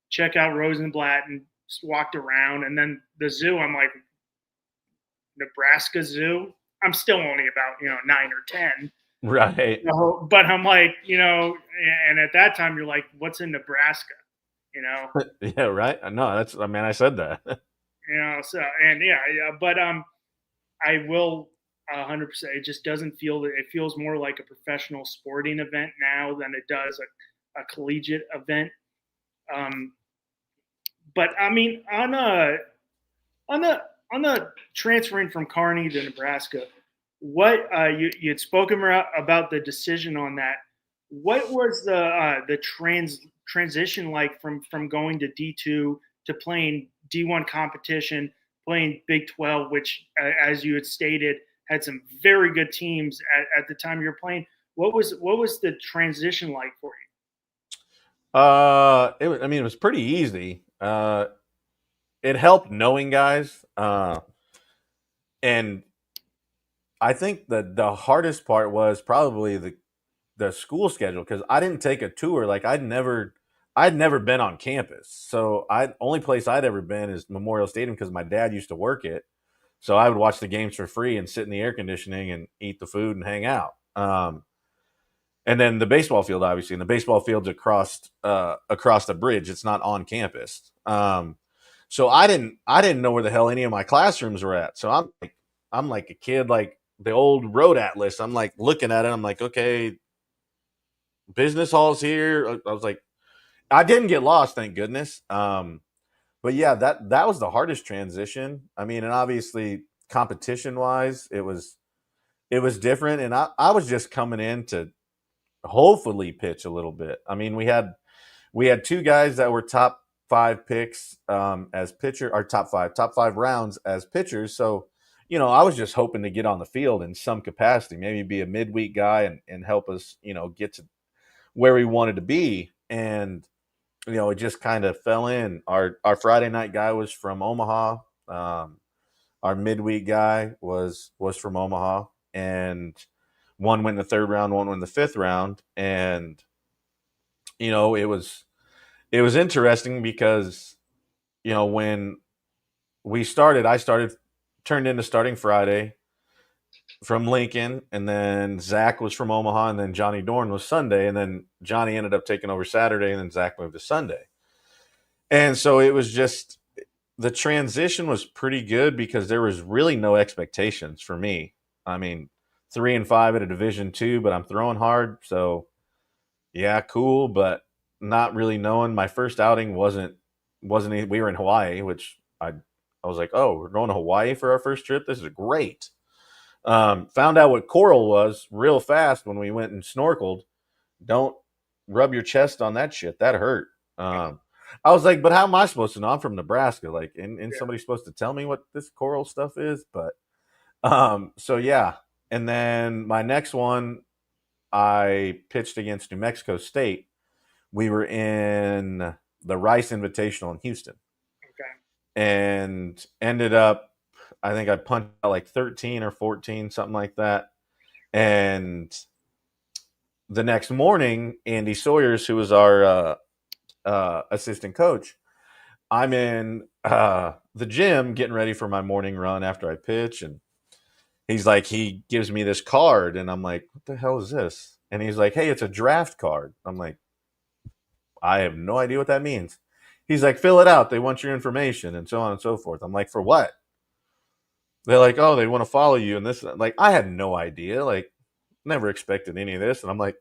check out Rosenblatt and just walked around, and then the zoo. I'm like, Nebraska Zoo. I'm still only about 9 or 10. Right. But I'm like, and at that time you're like, what's in Nebraska? Yeah, right. No, I said that. So and yeah, but I will 100%. It just doesn't feel that it feels more like a professional sporting event now than it does a collegiate event. But I mean, on the on the transferring from Kearney to Nebraska, what you had spoken about the decision on that. What was the transition like from going to D2 to playing D1 competition, playing Big 12, which, as you had stated, had some very good teams at the time you were playing. What was the transition like for you? It was pretty easy. It helped knowing guys, and I think that the hardest part was probably the school schedule, because I didn't take a tour. Like I'd never been on campus, so I only place I'd ever been is Memorial Stadium because my dad used to work it. So I would watch the games for free and sit in the air conditioning and eat the food and hang out. And then the baseball field, obviously, and the baseball field's across the bridge. It's not on campus. So I didn't know where the hell any of my classrooms were at. So I'm like a kid, like the old road atlas. I'm like looking at it. I'm like, okay, business hall's here. I was like, I didn't get lost, thank goodness. But yeah, that was the hardest transition. I mean, and obviously competition wise, it was different. And I was just coming in to hopefully pitch a little bit. I mean, we had two guys that were top 5 picks as pitcher, or top five rounds as pitchers. So, I was just hoping to get on the field in some capacity, maybe be a midweek guy and help us, get to where we wanted to be. And, it just kind of fell in. Our Friday night guy was from Omaha. Our midweek guy was from Omaha, and one went in the 3rd round, one went in the 5th round. And, it was interesting because, when I turned into starting Friday from Lincoln, and then Zach was from Omaha, and then Johnny Dorn was Sunday, and then Johnny ended up taking over Saturday, and then Zach moved to Sunday. And so it was just, the transition was pretty good because there was really no expectations for me. I mean, 3-5 at a Division II, but I'm throwing hard, so yeah, cool, but not really knowing. My first outing wasn't we were in Hawaii, which I was like, oh, we're going to Hawaii for our first trip. This is great. Found out what coral was real fast when we went and snorkeled. Don't rub your chest on that shit. That hurt. I was like, but how am I supposed to know? I'm from Nebraska. Like, and somebody's supposed to tell me what this coral stuff is. But so yeah. And then my next one, I pitched against New Mexico State. We were in the Rice Invitational in Houston. Okay. And ended up, I think I punched out like 13 or 14, something like that. And the next morning, Andy Sawyers, who was our assistant coach, I'm in the gym getting ready for my morning run after I pitch. And he's like, he gives me this card. And I'm like, what the hell is this? And he's like, hey, it's a draft card. I'm like, I have no idea what that means. He's like, fill it out. They want your information and so on and so forth. I'm like, for what? They're like, oh, they want to follow you and this. Like, I had no idea. Like, never expected any of this. And I'm like,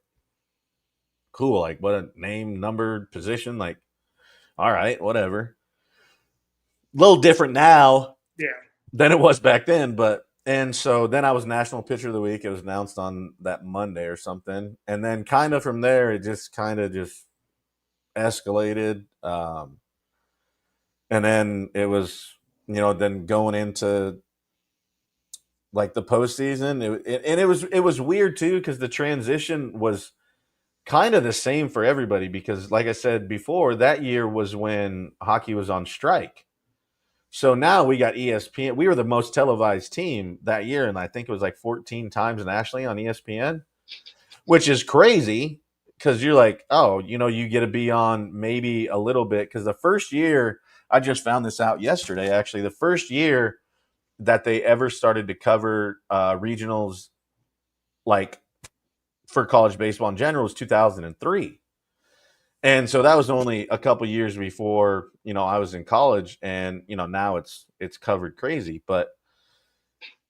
cool. Like, what a name, number, position. Like, all right, whatever. A little different now than it was back then. And so then I was National Pitcher of the Week. It was announced on that Monday or something. And then kind of from there, it just escalated. And then it was, then going into like the postseason, it was weird too, because the transition was kind of the same for everybody, because like I said before, that year was when hockey was on strike. So now we got ESPN. We were the most televised team that year, and I think it was like 14 times nationally on ESPN, which is crazy because you're like, oh, you get to be on maybe a little bit. Because the first year, I just found this out yesterday, actually, the first year that they ever started to cover regionals, like for college baseball in general, was 2003. And so that was only a couple years before I was in college, and now it's covered crazy. But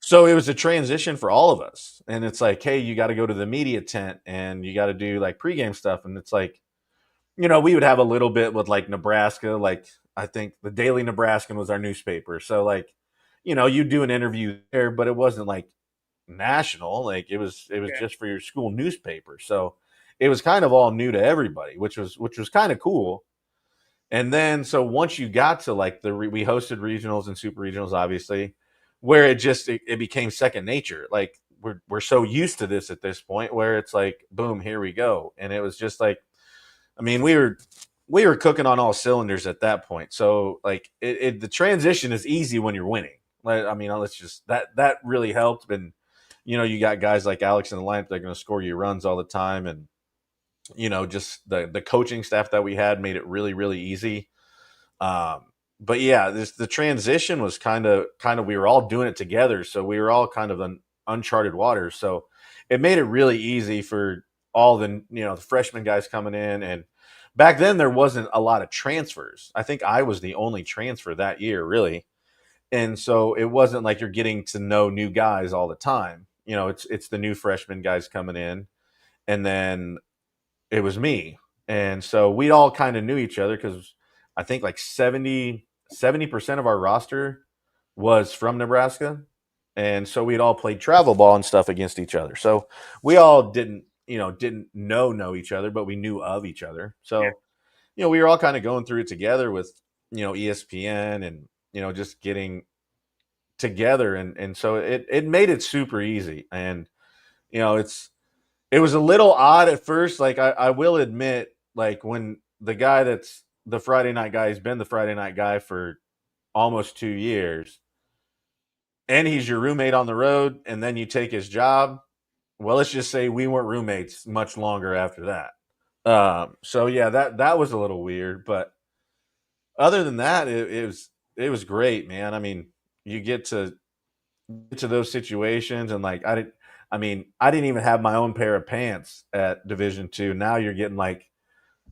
so it was a transition for all of us, and it's like, hey, you got to go to the media tent and you got to do like pregame stuff, and it's like, we would have a little bit with like Nebraska, like I think the Daily Nebraskan was our newspaper, so like you do an interview there, but it wasn't like national, like it was Yeah. just for your school newspaper, so it was kind of all new to everybody, which was kind of cool. And then, so once you got to like we hosted regionals and super regionals, obviously, where it became second nature. Like we're so used to this at this point, where it's like, boom, here we go. And it was just like, I mean, we were cooking on all cylinders at that point. So like the transition is easy when you're winning. Like, I mean, let's just that really helped. And you got guys like Alex in the lineup that are going to score you runs all the time, and just the coaching staff that we had made it really really easy. um but yeah, the transition was kind of we were all doing it together, so we were all kind of in uncharted waters, so it made it really easy for all the freshman guys coming in. And back then there wasn't a lot of transfers. I think I was the only transfer that year, really. And so it wasn't like you're getting to know new guys all the time. It's the new freshman guys coming in, and then it was me. And so we all kind of knew each other because I think like 70% of our roster was from Nebraska. And so we'd all played travel ball and stuff against each other. So we all didn't know each other, but we knew of each other. Yeah. So, we were all kind of going through it together with, ESPN, and, just getting together. And so it made it super easy. And, it was a little odd at first. Like I will admit, like when the guy that's the Friday night guy has been the Friday night guy for almost 2 years, and he's your roommate on the road, and then you take his job. Well, let's just say we weren't roommates much longer after that. So yeah, that was a little weird, but other than that, it was great, man. I mean, you get to those situations, and like I didn't even have my own pair of pants at Division 2. Now you're getting like,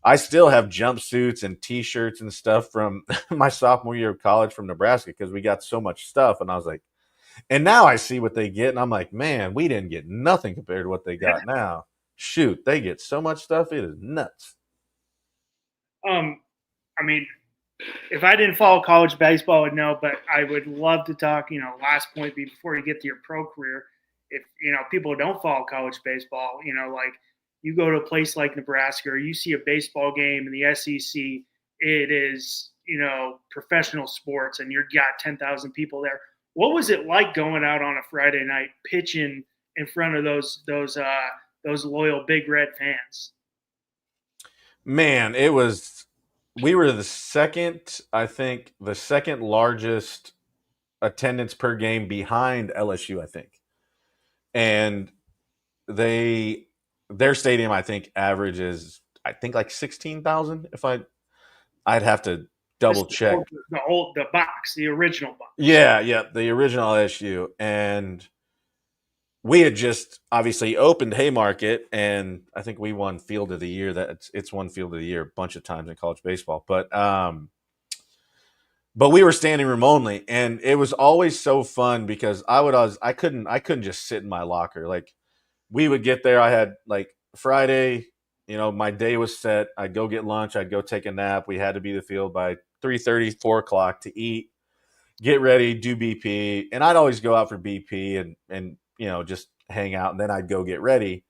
I still have jumpsuits and T-shirts and stuff from my sophomore year of college from Nebraska because we got so much stuff. And I was like, and now I see what they get, and I'm like, man, we didn't get nothing compared to what they got now. Shoot, they get so much stuff; it is nuts. I mean, if I didn't follow college baseball, I would know, but I would love to talk, last point before you get to your pro career. If, people don't follow college baseball, like you go to a place like Nebraska or you see a baseball game in the SEC, it is, professional sports and you've got 10,000 people there. What was it like going out on a Friday night pitching in front of those loyal Big Red fans? Man, it was. We were the second, I think, the second largest attendance per game behind LSU, I think. And they their stadium, I think, averages, I think, like 16,000. If I'd have to This double is check. the box, the original box. Yeah, yeah, the original LSU. And we had just obviously opened Haymarket, and I think we won Field of the Year. That it's won Field of the Year a bunch of times in college baseball. But we were standing room only, and it was always so fun because I couldn't just sit in my locker. Like we would get there. I had like Friday, my day was set. I'd go get lunch. I'd go take a nap. We had to be the field by 3:30, 4 o'clock to eat, get ready, do BP. And I'd always go out for BP and just hang out. And then I'd go get ready.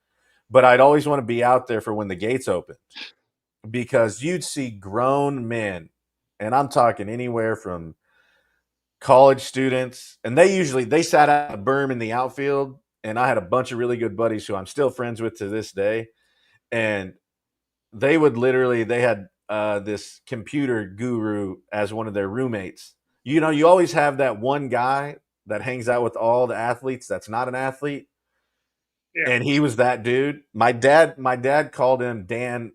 But I'd always want to be out there for when the gates opened because you'd see grown men. And I'm talking anywhere from college students, and they sat out a berm in the outfield, and I had a bunch of really good buddies who I'm still friends with to this day, and they had this computer guru as one of their roommates you always have that one guy that hangs out with all the athletes that's not an athlete, Yeah. and he was that dude. My dad called him Dan,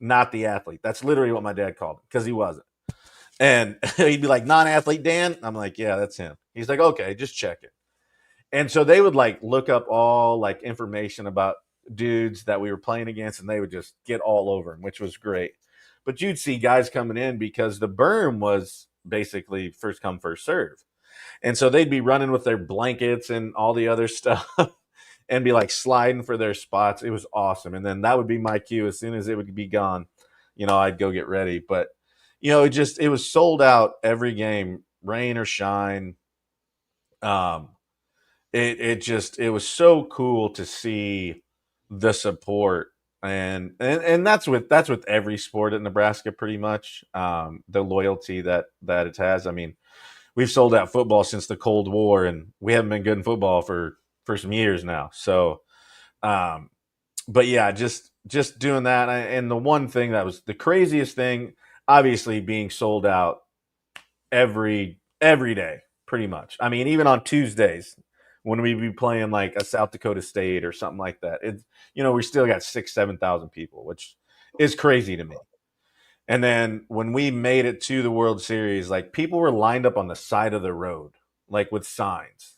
not the athlete. That's literally what my dad called him because he wasn't. And he'd be like, non-athlete Dan. I'm like, yeah, that's him. He's like, okay, just check it. And so they would like look up all like information about dudes that we were playing against, and they would just get all over him, which was great. But you'd see guys coming in because the berm was basically first come, first serve. And so they'd be running with their blankets and all the other stuff and be like sliding for their spots. It was awesome. And then that would be my cue. As soon as it would be gone, I'd go get ready. But, it was sold out every game, rain or shine. Um, it was so cool to see the support, and that's with every sport in Nebraska pretty much. The loyalty that it has. I mean, we've sold out football since the Cold War, and we haven't been good in football for some years now. So, um, but yeah, just doing that, and the one thing that was the craziest thing, obviously, being sold out every day, pretty much. I mean, even on Tuesdays when we be playing like a South Dakota State or something like that, we still got 6,000-7,000 people, which is crazy to me. And then when we made it to the World Series, like people were lined up on the side of the road, like with signs.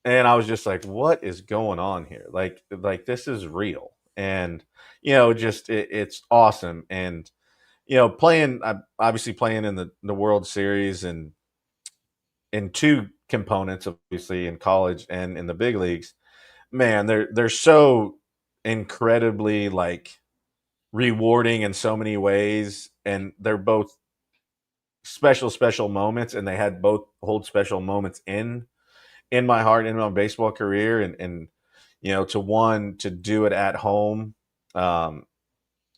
And I was just like, what is going on here? Like this is real. And, it's awesome. And, obviously playing in the World Series and in two components, obviously in college and in the big leagues, man, they're so incredibly like rewarding in so many ways, and they're both special moments, and they had both hold special moments in my heart, in my baseball career, and to do it at home, um,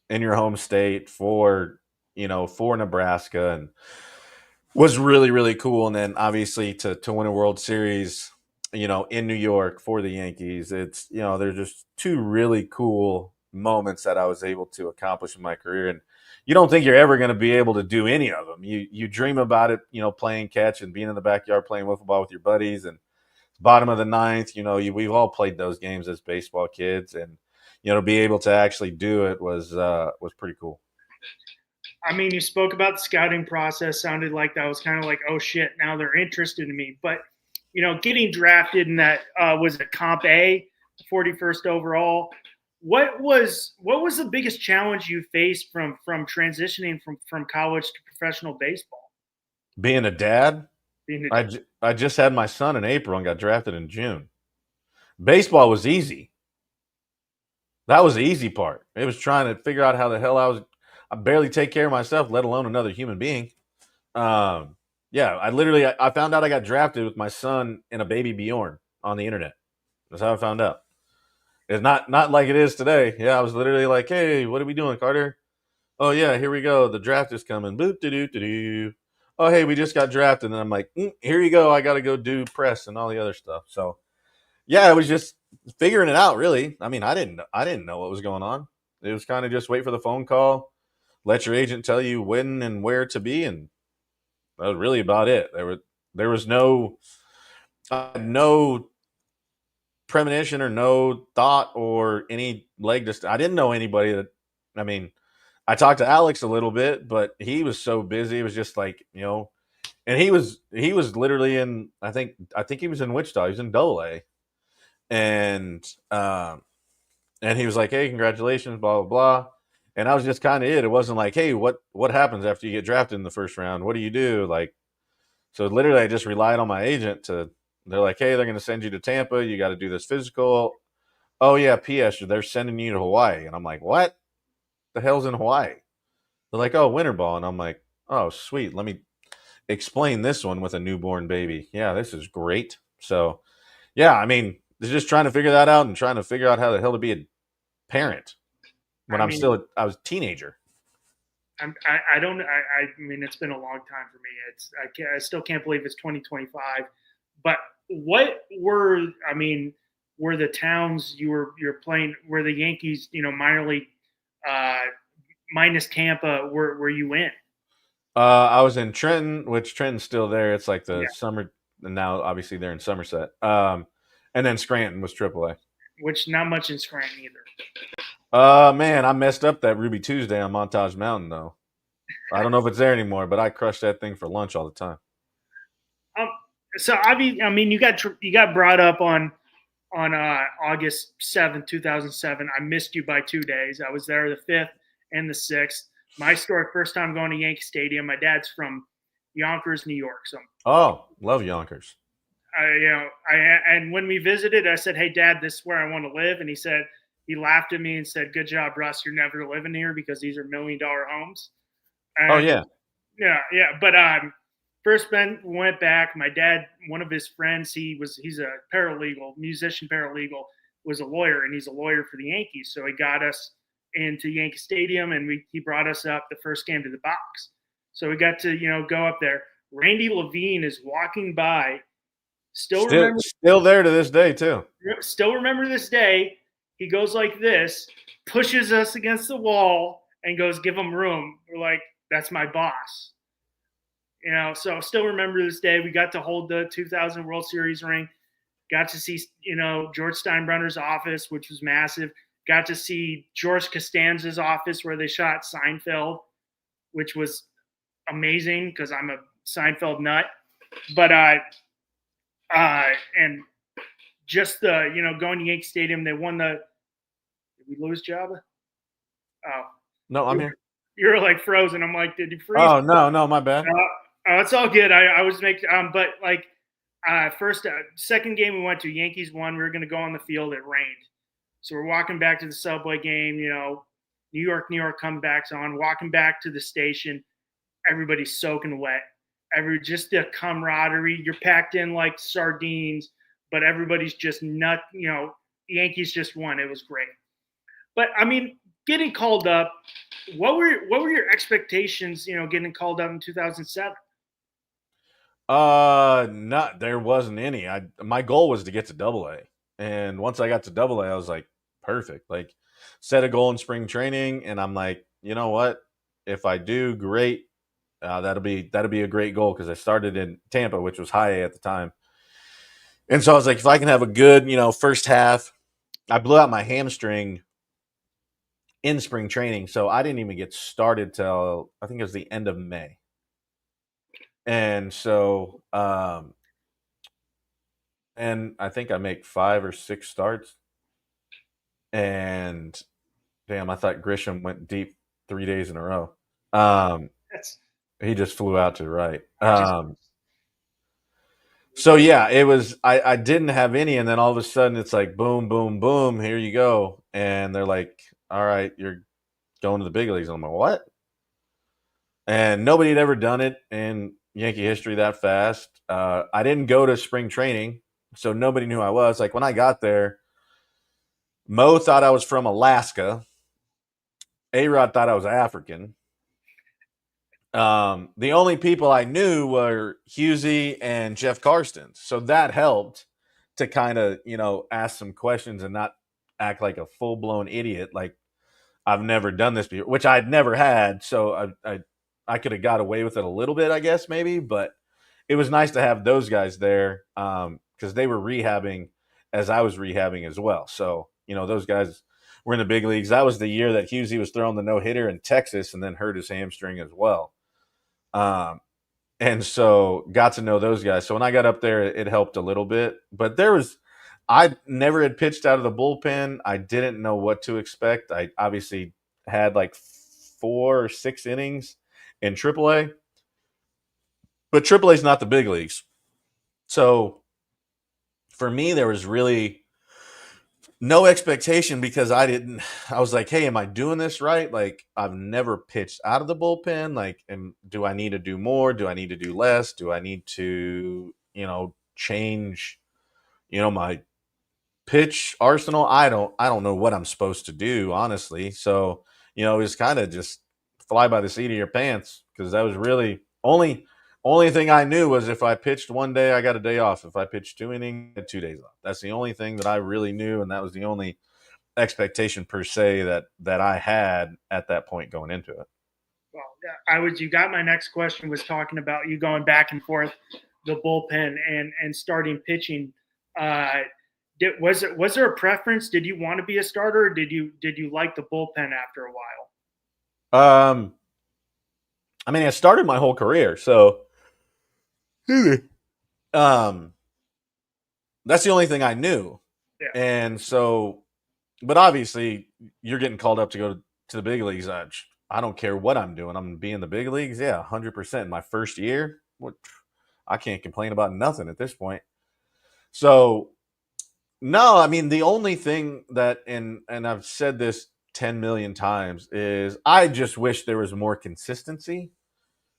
in your home state for Nebraska, and was really really cool. And then obviously to win a World Series, in New York for the Yankees, it's there's just two really cool moments that I was able to accomplish in my career. And you don't think you're ever going to be able to do any of them. You dream about it, playing catch and being in the backyard playing wiffle ball with your buddies, and bottom of the ninth, we've all played those games as baseball kids, and to be able to actually do it was pretty cool. I mean, you spoke about the scouting process. Sounded like that was kind of like, oh shit, now they're interested in me. But getting drafted in that was it Comp A, 41st overall. What was the biggest challenge you faced from transitioning from college to professional baseball? Being a dad, Being a, I just had my son in April and got drafted in June. Baseball was easy. That was the easy part. It was trying to figure out how the hell I barely take care of myself, let alone another human being. Um, yeah, I found out I got drafted with my son and a baby Bjorn on the internet. That's how I found out. It's not like it is today. Yeah, I was literally like, "Hey, what are we doing, Carter? Oh yeah, here we go. The draft is coming. Boop doo doo doo. Oh hey, we just got drafted." And I'm like, "Here you go. I got to go do press and all the other stuff." So yeah, it was just figuring it out. Really, I mean, I didn't know what was going on. It was kind of just wait for the phone call, let your agent tell you when and where to be, and that was really about it. There was no premonition or no thought or any leg to. I didn't know anybody that. I mean, I talked to Alex a little bit, but he was so busy. It was just like and he was literally in. I think he was in Wichita. He was in Double A, and and he was like, "Hey, congratulations, blah blah blah." And I was just kind of it. It wasn't like, "Hey, what happens after you get drafted in the first round? What do you do?" Like, so literally, I just relied on my agent to. They're like, "Hey, they're going to send you to Tampa. You got to do this physical." Oh yeah, P.S. They're sending you to Hawaii, and I'm like, "What? The hell's in Hawaii?" They're like, "Oh, winter ball," and I'm like, "Oh, sweet. Let me explain this one with a newborn baby. Yeah, this is great." So, yeah, I mean, they're just trying to figure that out and trying to figure out how the hell to be a parent when I mean, I was a teenager. I don't. I mean, it's been a long time for me. I still can't believe it's 2025. But what were I mean, were the towns you're playing? Were the Yankees minor league uh, minus Tampa? Were you in? I was in Trenton, which Trenton's still there. It's like the Yeah, summer, and now obviously they're in Somerset. And then Scranton was AAA. which not much in Scranton either. Man, I messed up that Ruby Tuesday on Montage Mountain though. I don't know if it's there anymore, but I crushed that thing for lunch all the time. Um, so I mean, you got brought up on August 7th, 2007. I missed you by 2 days. I was there the 5th and the 6th. My story, first time going to Yankee Stadium. My dad's from Yonkers, New York. So, Oh, love Yonkers. and when we visited, I said, "Hey, Dad, this is where I want to live." And he laughed at me and said, "Good job, Russ. You're never living here because these are $1 million homes." Oh And yeah. yeah. But first Ben went back. My dad, one of his friends, he's a paralegal, musician paralegal, was a lawyer, and he's a lawyer for the Yankees. So he got us into Yankee Stadium, and he brought us up the first game to the box. So we got to go up there. Randy Levine is walking by. Still there to this day too. Still remember this day. He goes like this, pushes us against the wall, and goes, "Give him room." We're like, "That's my boss." So still remember this day. We got to hold the 2000 World Series ring. Got to see, George Steinbrenner's office, which was massive. Got to see George Costanza's office where they shot Seinfeld, which was amazing because I'm a Seinfeld nut. But and just going to Yankee Stadium, they won the. Did we lose Joba? Oh No, I'm here. you're like frozen. I'm like, did you freeze? Oh no, my bad. It's all good. I was making, but like, second game we went to, Yankees won. We were going to go on the field. It rained, so we're walking back to the Subway game. New York comebacks on. Walking back to the station, everybody's soaking wet. Just the camaraderie. You're packed in like sardines, but everybody's just nut. The Yankees just won. It was great. But I mean, getting called up. What were your expectations? Getting called up in 2007. Not there wasn't any. My goal was to get to Double A, and once I got to Double A, I was like, perfect. Like, set a goal in spring training, and I'm like, you know what? If I do, great. That'll be a great goal because I started in Tampa, which was high A at the time, and so I was like, if I can have a good, first half. I blew out my hamstring in spring training, so I didn't even get started till I think it was the end of May. And so, and I think I make 5 or 6 starts. And damn, I thought Grisham went deep 3 days in a row. That's He just flew out to the right. just So yeah, it was. I didn't have any, and then all of a sudden it's like boom, boom, boom. Here you go, and they're like, "All right, you're going to the big leagues." I'm like, "What?" And nobody had ever done it in Yankee history that fast. I didn't go to spring training, so nobody knew who I was. Like when I got there, Mo thought I was from Alaska. A-Rod thought I was African. The only people I knew were Husey and Jeff Karsten, so that helped to kind of ask some questions and not act like a full blown idiot. Like I've never done this before, which I'd never had. So I could have got away with it a little bit, I guess, maybe. But it was nice to have those guys there because they were rehabbing as I was rehabbing as well. So, those guys were in the big leagues. That was the year that Husey was throwing the no-hitter in Texas and then hurt his hamstring as well. And so got to know those guys. So when I got up there, it helped a little bit. But I never had pitched out of the bullpen. I didn't know what to expect. I obviously had like 4 or 6 innings in AAA, but AAA is not the big leagues. So for me, there was really no expectation because I was like, hey, am I doing this right? Like, I've never pitched out of the bullpen. Like, do I need to do more? Do I need to do less? Do I need to, change, my pitch arsenal? I don't know what I'm supposed to do, honestly. So, it was kind of just fly by the seat of your pants because that was really only thing I knew was if I pitched one day, I got a day off. If I pitched 2 innings, I had 2 days off. That's the only thing that I really knew, and that was the only expectation per se that I had at that point going into it. Well, you got my next question was talking about you going back and forth the bullpen and starting pitching. Uh, was there a preference? Did you want to be a starter, or did you like the bullpen after a while? Um, I mean, I started my whole career, so um, that's the only thing I knew. Yeah, And so, but obviously, you're getting called up to go to the big leagues. I don't care what I'm doing. I'm going to be in the big leagues. Yeah, 100%. My first year, what, I can't complain about nothing at this point. So, no, I mean, the only thing that, and I've said this 10 million times, is I just wish there was more consistency.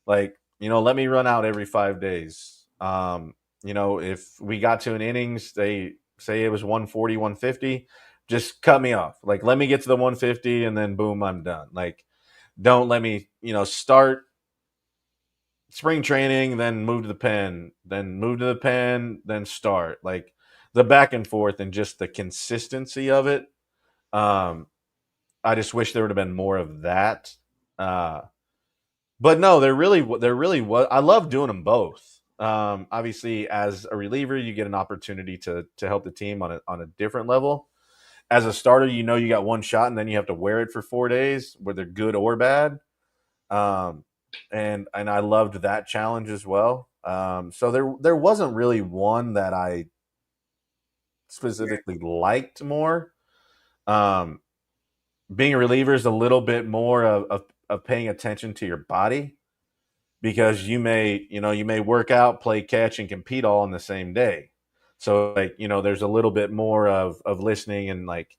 Like, let me run out every 5 days. If we got to an innings, they say it was 140, 150, just cut me off. Like, let me get to the 150 and then boom, I'm done. Like, don't let me, start spring training, then move to the pen, then move to the pen, then start. Like, the back and forth and just the consistency of it. Um, I just wish there would have been more of that. Uh, but no, there really was. I love doing them both. Obviously, as a reliever, you get an opportunity to help the team on a different level. As a starter, you got one shot, and then you have to wear it for 4 days, whether good or bad. Um, and I loved that challenge as well. So there wasn't really one that I specifically liked more. Um, Being a reliever is a little bit more of paying attention to your body, because you may work out, play catch, and compete all in the same day. So, like, there's a little bit more of listening, and like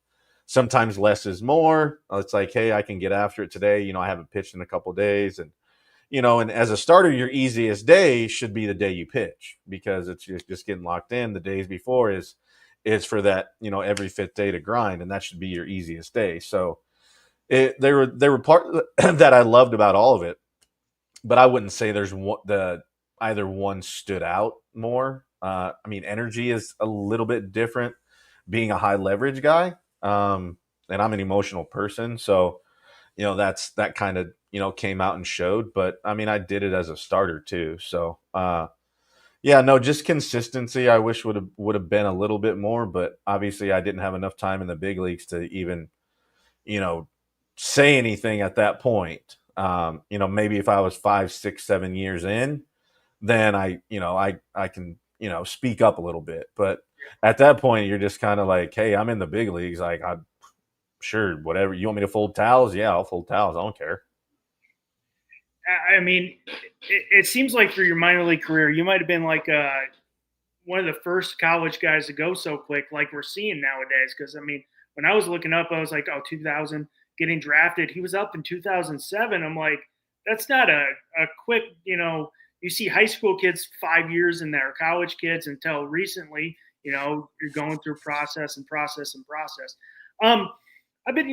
sometimes less is more. It's like, hey, I can get after it today. I haven't pitched in a couple days, and as a starter, your easiest day should be the day you pitch, because it's just getting locked in. The days before is for that, every fifth day to grind, and that should be your easiest day. So there were part that I loved about all of it, but I wouldn't say there's either one stood out more. I mean, energy is a little bit different, being a high leverage guy, and I'm an emotional person, so that kind of came out and showed. But I mean, I did it as a starter too, so yeah, no, just consistency. I wish would have been a little bit more, but obviously, I didn't have enough time in the big leagues to even you know say anything at that point. Maybe if I was 5, 6, 7 years in, then I can speak up a little bit. But at that point, you're just kind of like, hey, I'm in the big leagues. Like, I'm sure, whatever you want me to fold towels. Yeah, I'll fold towels. I don't care. I mean, it seems like for your minor league career, you might have been like one of the first college guys to go so quick, like we're seeing nowadays. Because I mean, when I was looking up, I was like, oh, 2000 getting drafted. He was up in 2007. I'm like, that's not a quick, you see high school kids 5 years in there, college kids until recently, you're going through process and process and process. Um, I've been,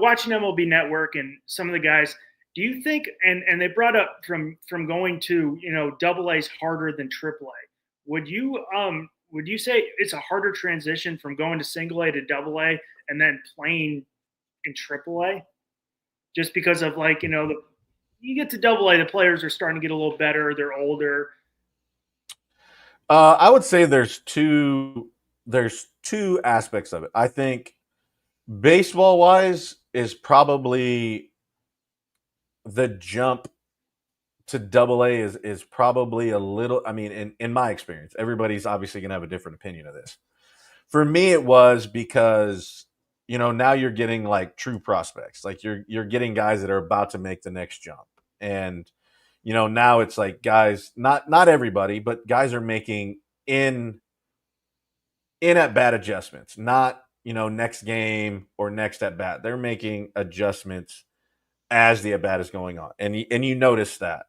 watching MLB Network and some of the guys. Do you think, and they brought up from going to, double A's harder than triple A. Would you say it's a harder transition from going to single A to double A and then playing in triple A? Just because of like, you get to double A, the players are starting to get a little better, they're older. I would say there's two aspects of it. I think baseball wise is probably the jump to double A is probably a little. I mean, in my experience, everybody's obviously going to have a different opinion of this. For me, it was because now you're getting like true prospects, like you're getting guys that are about to make the next jump. And now it's like guys, not everybody, but guys are making in at bat adjustments, not next game or next at bat. They're making adjustments as the at bat is going on, and you notice that.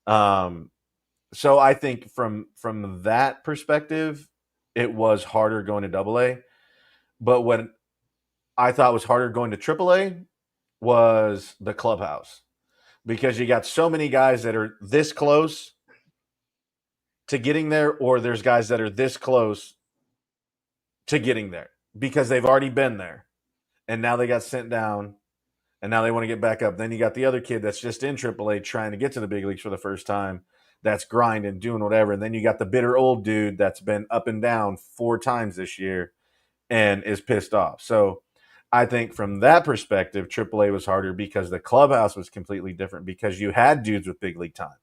Um, so I think from that perspective, it was harder going to double A. But what I thought was harder going to triple A was the clubhouse, because you got so many guys that are this close to getting there, or there's guys that are this close to getting there because they've already been there and now they got sent down and now they want to get back up. Then you got the other kid that's just in AAA trying to get to the big leagues for the first time, that's grinding, doing whatever. And then you got the bitter old dude that's been up and down 4 times this year and is pissed off. So I think from that perspective, AAA was harder because the clubhouse was completely different because you had dudes with big league time.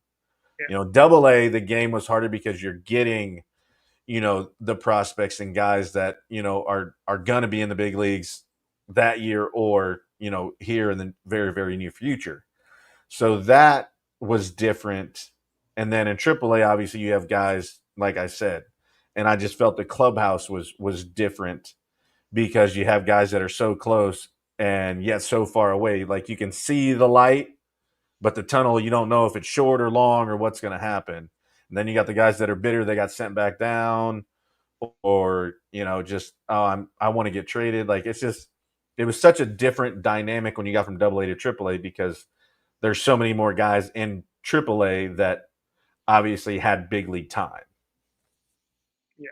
Yeah. AA, the game was harder because you're getting, the prospects and guys that, are going to be in the big leagues that year or, here in the very, very near future. So that was different. And then in AAA, obviously you have guys, like I said, and I just felt the clubhouse was different because you have guys that are so close and yet so far away. Like you can see the light, but the tunnel, you don't know if it's short or long or what's going to happen. And then you got the guys that are bitter, they got sent back down, or just I want to get traded. Like it was such a different dynamic when you got from AA to AAA because there's so many more guys in AAA that obviously had big league time. Yeah.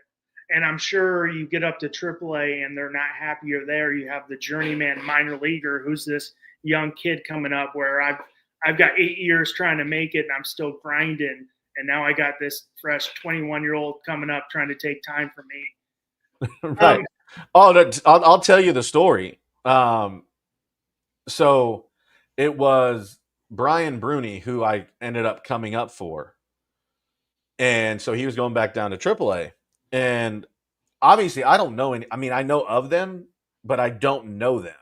And I'm sure you get up to AAA and they're not happy you're there. You have the journeyman minor leaguer who's this young kid coming up where I've got 8 years trying to make it and I'm still grinding. And now I got this fresh 21-year-old coming up trying to take time from me. Right. I'll tell you the story. So it was Brian Bruni who I ended up coming up for. And so he was going back down to AAA. And obviously I don't know any, I mean, I know of them, but I don't know them.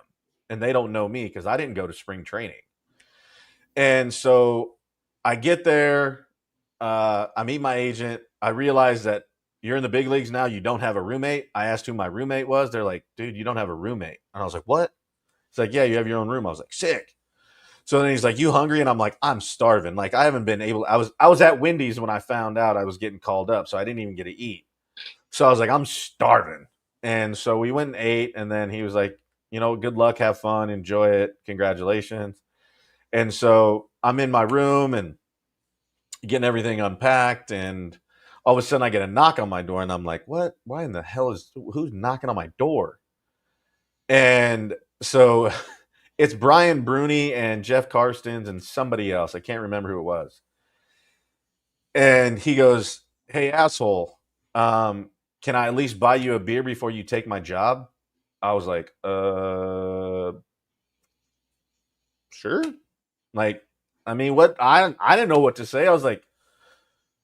And they don't know me because I didn't go to spring training. And so I get there, I meet my agent. I realize that you're in the big leagues now. You don't have a roommate. I asked who my roommate was. They're like, dude, you don't have a roommate. And I was like, what? It's like, yeah, you have your own room. I was like, sick. So then he's like, you hungry? And I'm like, I'm starving. Like I haven't been able, I was at Wendy's when I found out I was getting called up. So I didn't even get to eat. So I was like, I'm starving. And so we went and ate. And then he was like, good luck, have fun, enjoy it. Congratulations. And so I'm in my room and getting everything unpacked. And all of a sudden I get a knock on my door and I'm like, what? Why in the hell who's knocking on my door? And so it's Brian Bruni and Jeff Karstens and somebody else. I can't remember who it was. And he goes, hey, asshole, can I at least buy you a beer before you take my job? I was like, sure. Like, I mean, what? I didn't know what to say. I was like,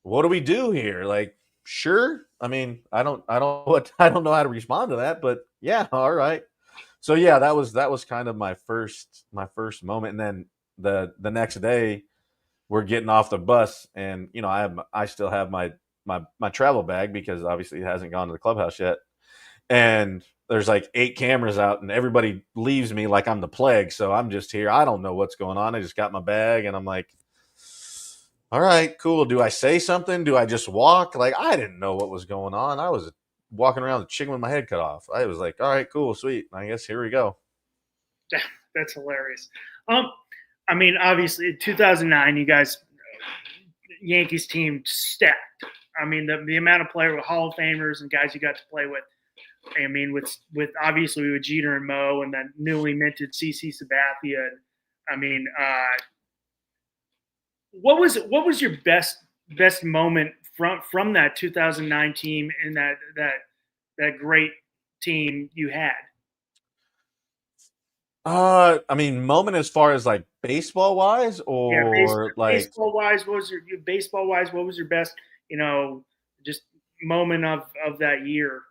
what do we do here? Like, sure. I mean, I don't know how to respond to that, but yeah, all right. So yeah, that was kind of my first moment. And then the next day we're getting off the bus and I still have my travel bag because obviously it hasn't gone to the clubhouse yet. And there's like 8 cameras out and everybody leaves me like I'm the plague. So I'm just here. I don't know what's going on. I just got my bag and I'm like, all right, cool. Do I say something? Do I just walk? Like, I didn't know what was going on. I was walking around the chicken with my head cut off. I was like, all right, cool, sweet. I guess here we go. That's hilarious. I mean, obviously, 2009, you guys, Yankees team stacked. I mean, the amount of player with Hall of Famers and guys you got to play with. I mean, with obviously with Jeter and Mo, and then newly minted CC Sabathia. I mean, what was your best moment from that 2009 team and that great team you had? I mean, moment as far as like baseball wise, Yeah, or like, baseball wise, what was your baseball wise? What was your best, just moment of that year?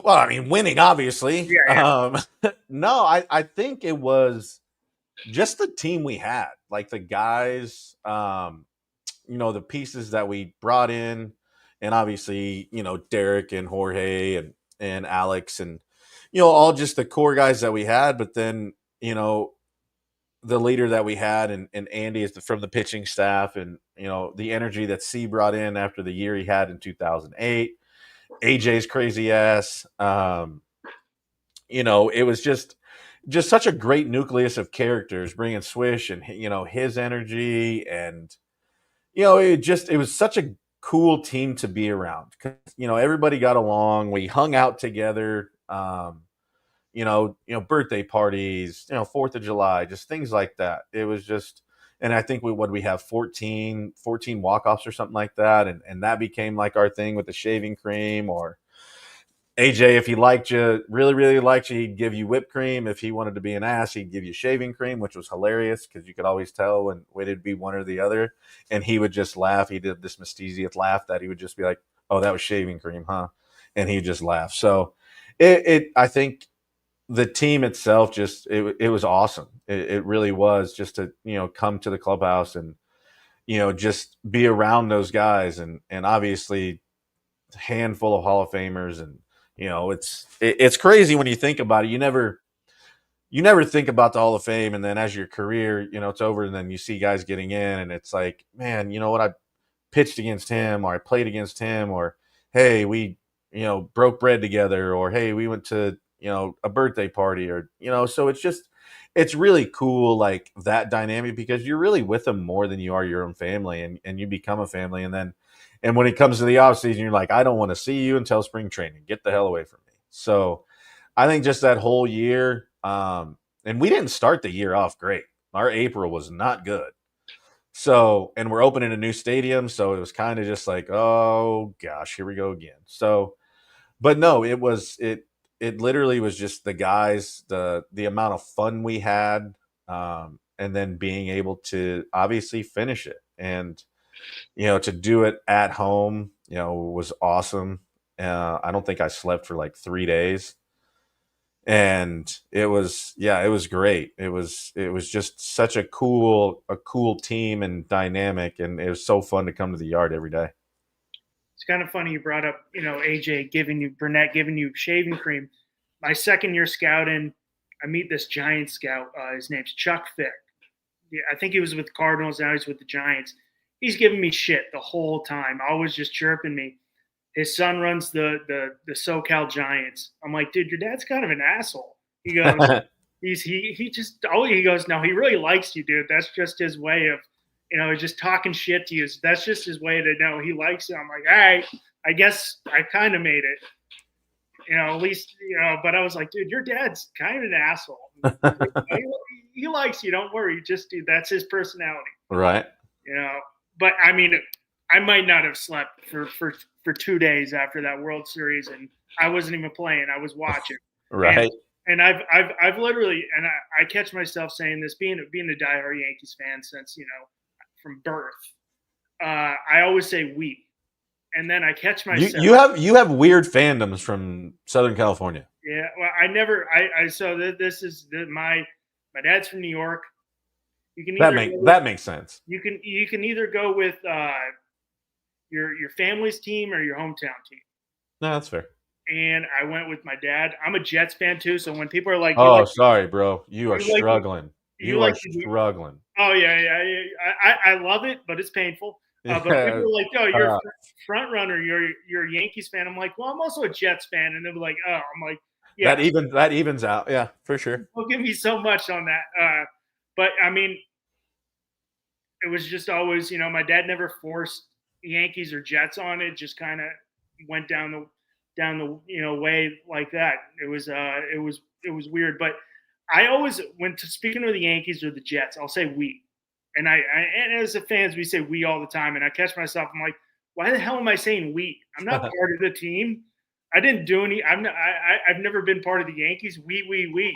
well, I mean, winning, obviously. Yeah, No, I think it was just the team we had, like the guys, the pieces that we brought in, and obviously, Derek and Jorge and Alex and all just the core guys that we had. But then, the leader that we had and Andy is from the pitching staff, and the energy that C brought in after the year he had in 2008, AJ's crazy ass. It was just such a great nucleus of characters, bringing Swish and his energy, and it was such a cool team to be around because everybody got along. We hung out together. birthday parties, 4th of July, just things like that. It was just, and I think we have 14 walk-offs or something like that. And that became like our thing with the shaving cream. Or AJ, if he liked you, really, really liked you, he'd give you whipped cream. If he wanted to be an ass, he'd give you shaving cream, which was hilarious because you could always tell when it'd be one or the other. And he would just laugh. He did this mischievous laugh that he would just be like, "Oh, that was shaving cream, huh?" And he'd just laugh. So I think the team itself it was awesome. It really was, just to come to the clubhouse and just be around those guys, and obviously a handful of Hall of Famers. And it's crazy when you think about it. You never think about the Hall of Fame, and then as your career it's over, and then you see guys getting in, and it's like, man, you know what, I pitched against him, or I played against him, or hey, we broke bread together, or hey, we went to a birthday party, or so it's really cool, like that dynamic, because you're really with them more than you are your own family, and you become a family. And when it comes to the off season, you're like, I don't want to see you until spring training. Get the hell away from me. So I think just that whole year, and we didn't start the year off great. Our April was not good. So, and we're opening a new stadium, so it was kind of just like, oh gosh, here we go again. So, but no, it literally was just the guys, the amount of fun we had, and then being able to obviously finish it, and to do it at home, was awesome. I don't think I slept for like 3 days, and it was great. It was just such a cool team and dynamic, and it was so fun to come to the yard every day. It's kind of funny you brought up, AJ Burnett giving you shaving cream. My second year scouting, I meet this Giant scout. His name's Chuck Fick. Yeah, I think he was with the Cardinals. Now he's with the Giants. He's giving me shit the whole time, always just chirping me. His son runs the SoCal Giants. I'm like, dude, your dad's kind of an asshole. He goes, he goes, no, he really likes you, dude. That's just his way of, just talking shit to you. That's just his way to know he likes it. I'm like, all right, I guess I kind of made it. At least, but I was like, dude, your dad's kind of an asshole. He likes you. Don't worry. Just, dude, that's his personality. Right. But I mean, I might not have slept for 2 days after that World Series, and I wasn't even playing. I was watching. Right. And I've literally, and I catch myself saying this, being a diehard Yankees fan since, from birth. I always say we. And then I catch myself. You have weird fandoms from Southern California. Yeah, well, so this is my dad's from New York. You can that makes sense. You can either go with your family's team or your hometown team. No, that's fair. And I went with my dad. I'm a Jets fan too, so when people are like, "Oh, sorry, bro, you are struggling. You are struggling." Oh yeah. I love it, but it's painful. But people are like, "Oh, you're a front runner. You're a Yankees fan." I'm like, "Well, I'm also a Jets fan," and they're like, "Oh," I'm like, "Yeah." That evens out, yeah, for sure. Don't give me so much on that. But I mean, it was just always, my dad never forced Yankees or Jets on it. Just kind of went down the way like that. It was weird. But I always, when speaking of the Yankees or the Jets, I'll say we. And and as a fans, we say we all the time. And I catch myself, I'm like, why the hell am I saying we? I'm not part of the team. I didn't do any. I've never been part of the Yankees. We.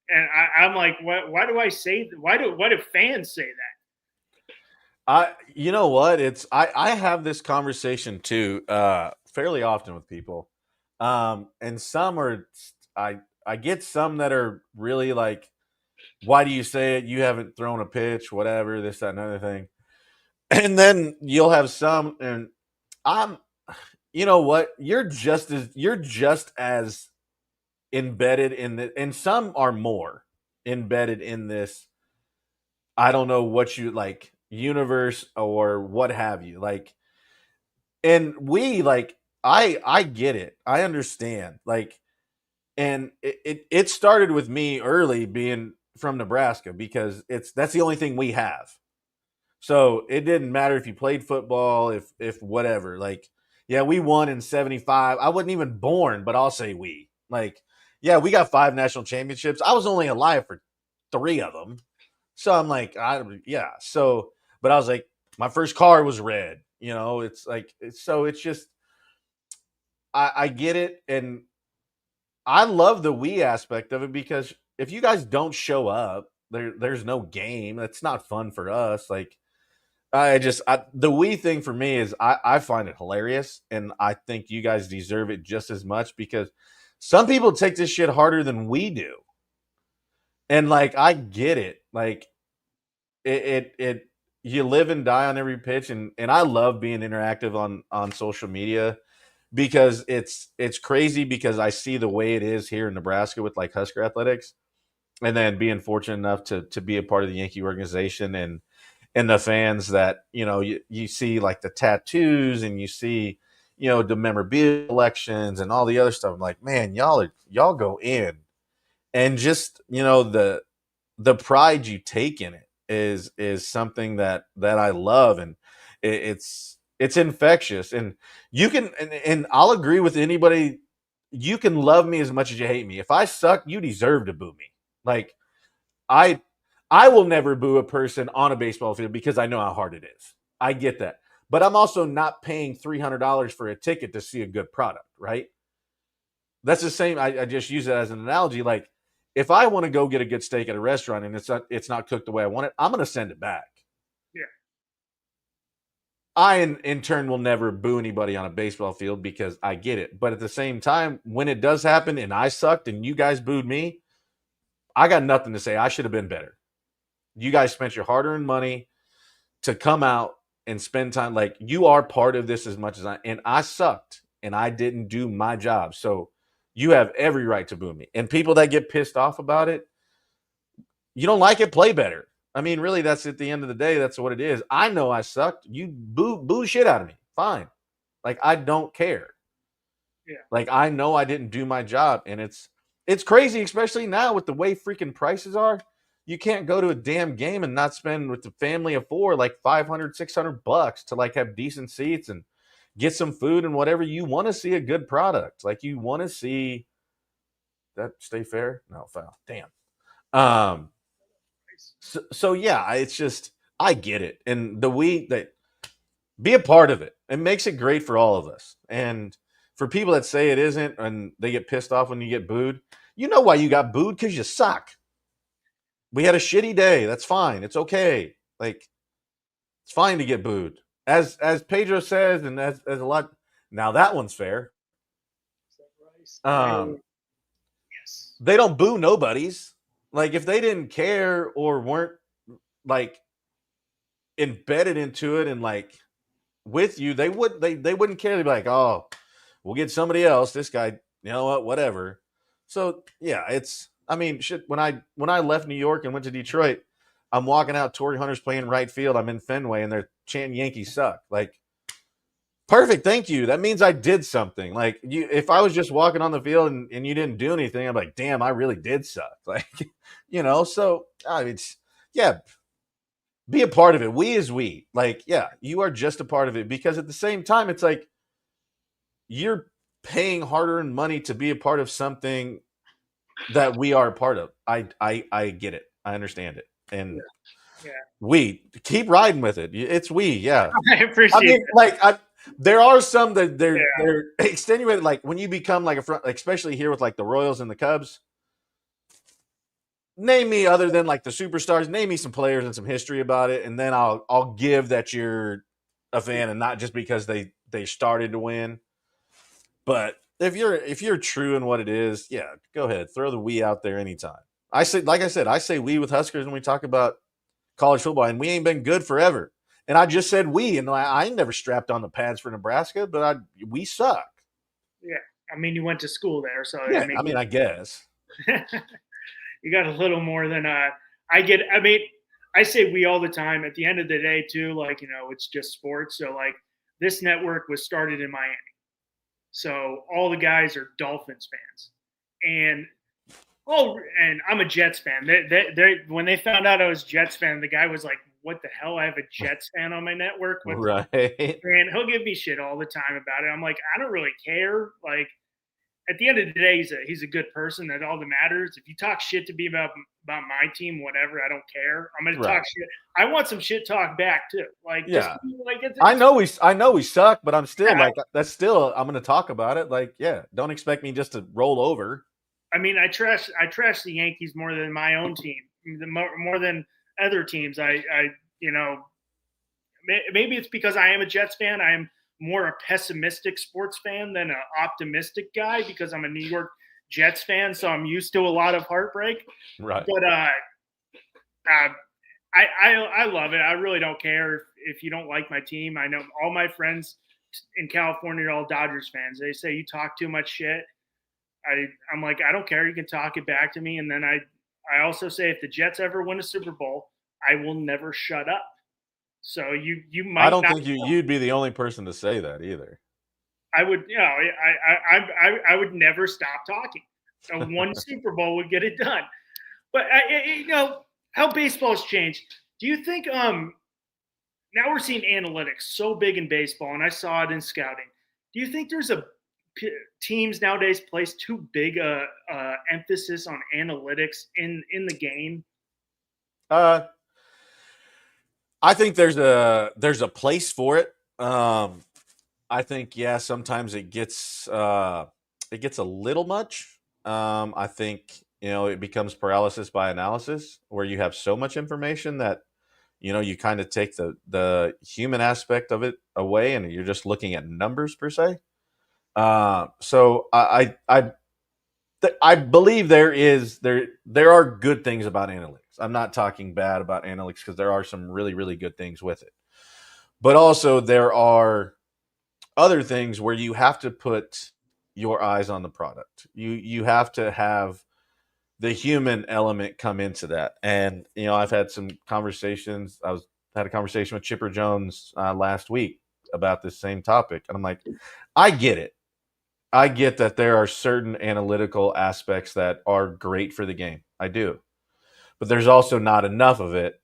And I'm like, why do I say that? Why do fans say that? You know what? I have this conversation too, fairly often with people. And some are, I get some that are really like, why do you say it? You haven't thrown a pitch, whatever, this, that, and other thing. And then you'll have some, and you know what? You're just as embedded in the, and some are more embedded in this. I don't know what you like, universe or what have you, like. And we like, I get it. I understand. Like, and it started with me early being from Nebraska, because that's the only thing we have. So it didn't matter if you played football, if whatever. Like, yeah, we won in '75. I wasn't even born, but I'll say we. Like, Yeah, we got 5 national championships. I was only alive for 3 of them. So I'm like, yeah. So, but I was like, my first car was red. It's like, it's just, I get it. And I love the we aspect of it because if you guys don't show up, there's no game. That's not fun for us. Like, the we thing for me is I find it hilarious. And I think you guys deserve it just as much because some people take this shit harder than we do. And like, I get it. Like, it you live and die on every pitch, and I love being interactive on social media because it's crazy because I see the way it is here in Nebraska with like Husker athletics, and then being fortunate enough to be a part of the Yankee organization and the fans that you see like the tattoos and you see the memorabilia collections and all the other stuff. I'm like, man, y'all go in, and just the pride you take in it is something that I love, and it's infectious. And you can and I'll agree with anybody. You can love me as much as you hate me. If I suck, you deserve to boo me. Like, I I will never boo a person on a baseball field because I know how hard it is. I get that. But I'm also not paying $300 for a ticket to see a good product, right? That's the same. I just use that as an analogy. Like, if I want to go get a good steak at a restaurant and it's not cooked the way I want it, I'm going to send it back. Yeah. I in turn will never boo anybody on a baseball field because I get it. But at the same time, when it does happen and I sucked and you guys booed me, I got nothing to say. I should have been better. You guys spent your hard-earned money to come out and spend time. Like, you are part of this as much as I sucked and I didn't do my job. So you have every right to boo me. And people that get pissed off about it, you don't like it, play better. I mean, really, that's at the end of the day, that's what it is. I know I sucked. You boo shit out of me. Fine. Like, I don't care. Yeah. Like, I know I didn't do my job. And it's crazy, especially now with the way freaking prices are. You can't go to a damn game and not spend with the family of 4 like 500, $600 to like have decent seats and get some food and whatever. You want to see a good product. Like, you want to see that stay fair. No, foul. Damn. Um, so yeah, it's just, I get it. And that be a part of it. It makes it great for all of us. And for people that say it isn't and they get pissed off when you get booed, you know why you got booed? Because you suck. We had a shitty day. That's fine. It's okay. Like, it's fine to get booed. As Pedro says, and as a lot. Now that one's fair. Yes. They don't boo nobodies. Like, if they didn't care or weren't like embedded into it and like with you, they wouldn't care. They'd be like, oh, we'll get somebody else. This guy, you know what, whatever. So yeah, I mean, shit. When I left New York and went to Detroit, I'm walking out. Torrey Hunter's playing right field. I'm in Fenway, and they're chanting "Yankees suck." Like, perfect, thank you. That means I did something. Like, if I was just walking on the field and you didn't do anything, I'm like, damn, I really did suck. Like, So I mean, yeah, be a part of it. We is we. Like, yeah, you are just a part of it because at the same time, it's like you're paying hard-earned money to be a part of something that we are a part of. I get it. I understand it. And Yeah. we keep riding with it. It's we, yeah. I appreciate it. Like, there are some that they're Yeah. they're extenuated. Like, when you become like a front, especially here with like the Royals and the Cubs. Name me, other than like the superstars, name me some players and some history about it, and then I'll give that you're a fan and not just because they started to win. But if you're true in what it is, yeah, go ahead, throw the we out there anytime. I say, like I said, I say we with Huskers when we talk about college football, and we ain't been good forever. And I just said we, and I ain't never strapped on the pads for Nebraska, but we suck. Yeah. I mean, you went to school there, so Yeah, I mean, I guess. you got a little more than I get. I mean, I say we all the time. At the end of the day, too, like, it's just sports. So like, this network was started in Miami, so all the guys are Dolphins fans, and and I'm a Jets fan. They when they found out I was Jets fan, the guy was like, "What the hell? I have a Jets fan on my network." Right. And he'll give me shit all the time about it. I'm like, I don't really care. Like, at the end of the day, he's a good person. That's all that matters. If you talk shit to me about my team, whatever, I don't care. I'm going to talk shit. I want some shit talk back too. Like, yeah, just like I know we suck, but I'm still like that's still I'm going to talk about it. Like, yeah, don't expect me just to roll over. I mean, I trash the Yankees more than my own team, more than other teams. You know, maybe it's because I am a Jets fan. I am more a pessimistic sports fan than an optimistic guy because I'm a New York Jets fan, so I'm used to a lot of heartbreak. Right. But I love it. I really don't care if you don't like my team. I know all my friends in California are all Dodgers fans. They say you talk too much shit. I'm like, I don't care. You can talk it back to me. And then I also say if the Jets ever win a Super Bowl, I will never shut up. So you might. I don't think you'd be the only person to say that either. I would, I would never stop talking. So one Super Bowl would get it done. But how baseball's changed. Do you think now we're seeing analytics so big in baseball, and I saw it in scouting. Do you think there's teams nowadays place too big a emphasis on analytics in the game? I think there's a place for it. I think sometimes it gets a little much. I think it becomes paralysis by analysis, where you have so much information that you kind of take the human aspect of it away, and you're just looking at numbers per se. So I believe there are good things about analytics. I'm not talking bad about analytics because there are some really, really good things with it. But also there are other things where you have to put your eyes on the product. You have to have the human element come into that. And I've had some conversations. Had a conversation with Chipper Jones last week about this same topic, and I'm like, I get it. I get that there are certain analytical aspects that are great for the game. I do. But there's also not enough of it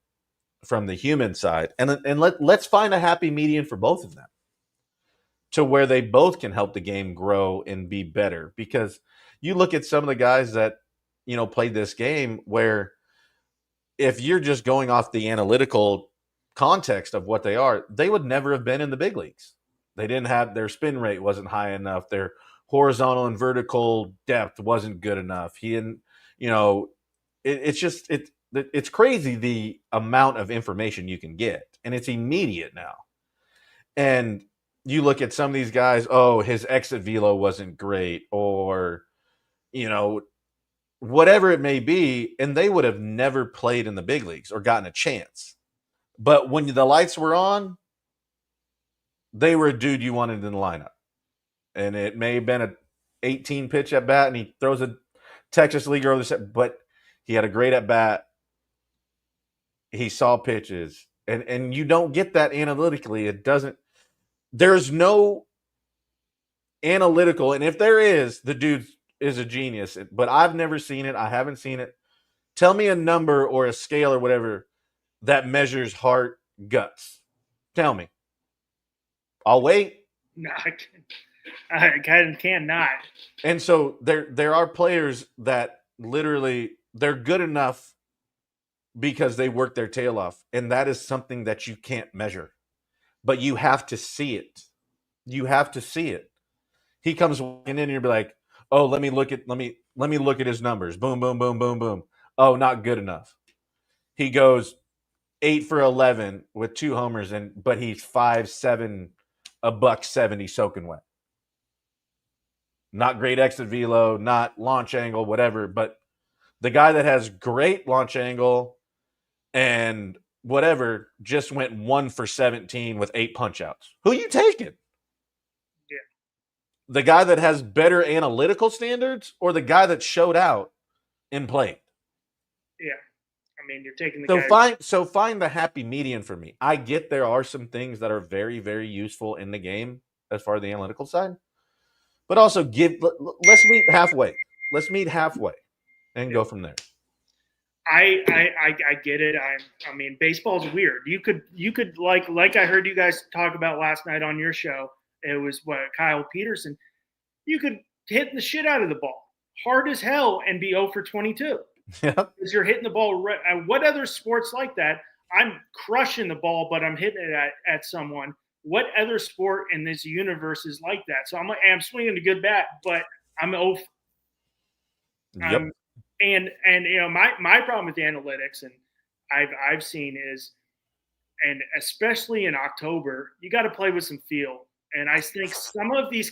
from the human side. And let's find a happy median for both of them to where they both can help the game grow and be better. Because you look at some of the guys that, played this game where if you're just going off the analytical context of what they are, they would never have been in the big leagues. They didn't have their spin rate wasn't high enough. Their horizontal and vertical depth wasn't good enough. He didn't, it's crazy the amount of information you can get, and it's immediate now. And you look at some of these guys, his exit velo wasn't great, or whatever it may be, and they would have never played in the big leagues or gotten a chance. But when the lights were on, they were a dude you wanted in the lineup. And it may have been a 18 pitch at bat, and he throws a Texas leaguer over the set, but he had a great at bat. He saw pitches, and you don't get that analytically. It doesn't. There's no analytical, and if there is, the dude is a genius. But I've never seen it. I haven't seen it. Tell me a number or a scale or whatever that measures heart guts. Tell me. I'll wait. No, I cannot. And so there are players that literally they're good enough because they work their tail off, and that is something that you can't measure, but you have to see it. You have to see it. He comes walking in, and you'll be like, "Oh, let me look at his numbers. Boom, boom, boom, boom, boom. Oh, not good enough." He goes 8 for 11 with 2 homers, but he's 5'7", $170 soaking wet. Not great exit velo, not launch angle, whatever. But the guy that has great launch angle and whatever just went 1 for 17 with 8 punch outs. Who you taking? Yeah. The guy that has better analytical standards, or the guy that showed out and played? Yeah. I mean, you're taking the guy. Find the happy median for me. I get there are some things that are very, very useful in the game as far as the analytical side. But also let's meet halfway. Let's meet halfway and go from there. I get it. I mean, baseball's weird. You could like I heard you guys talk about last night on your show. It was Kyle Peterson. You could hitting the shit out of the ball, hard as hell, and be 0 for 22 Yep. because you're hitting the ball. What other sports like that? I'm crushing the ball, but I'm hitting it at someone. What other sport in this universe is like that? So I'm swinging a good bat, but I'm 0. Yep. And my problem with the analytics, and I've seen is, and especially in October, you got to play with some feel. And I think some of these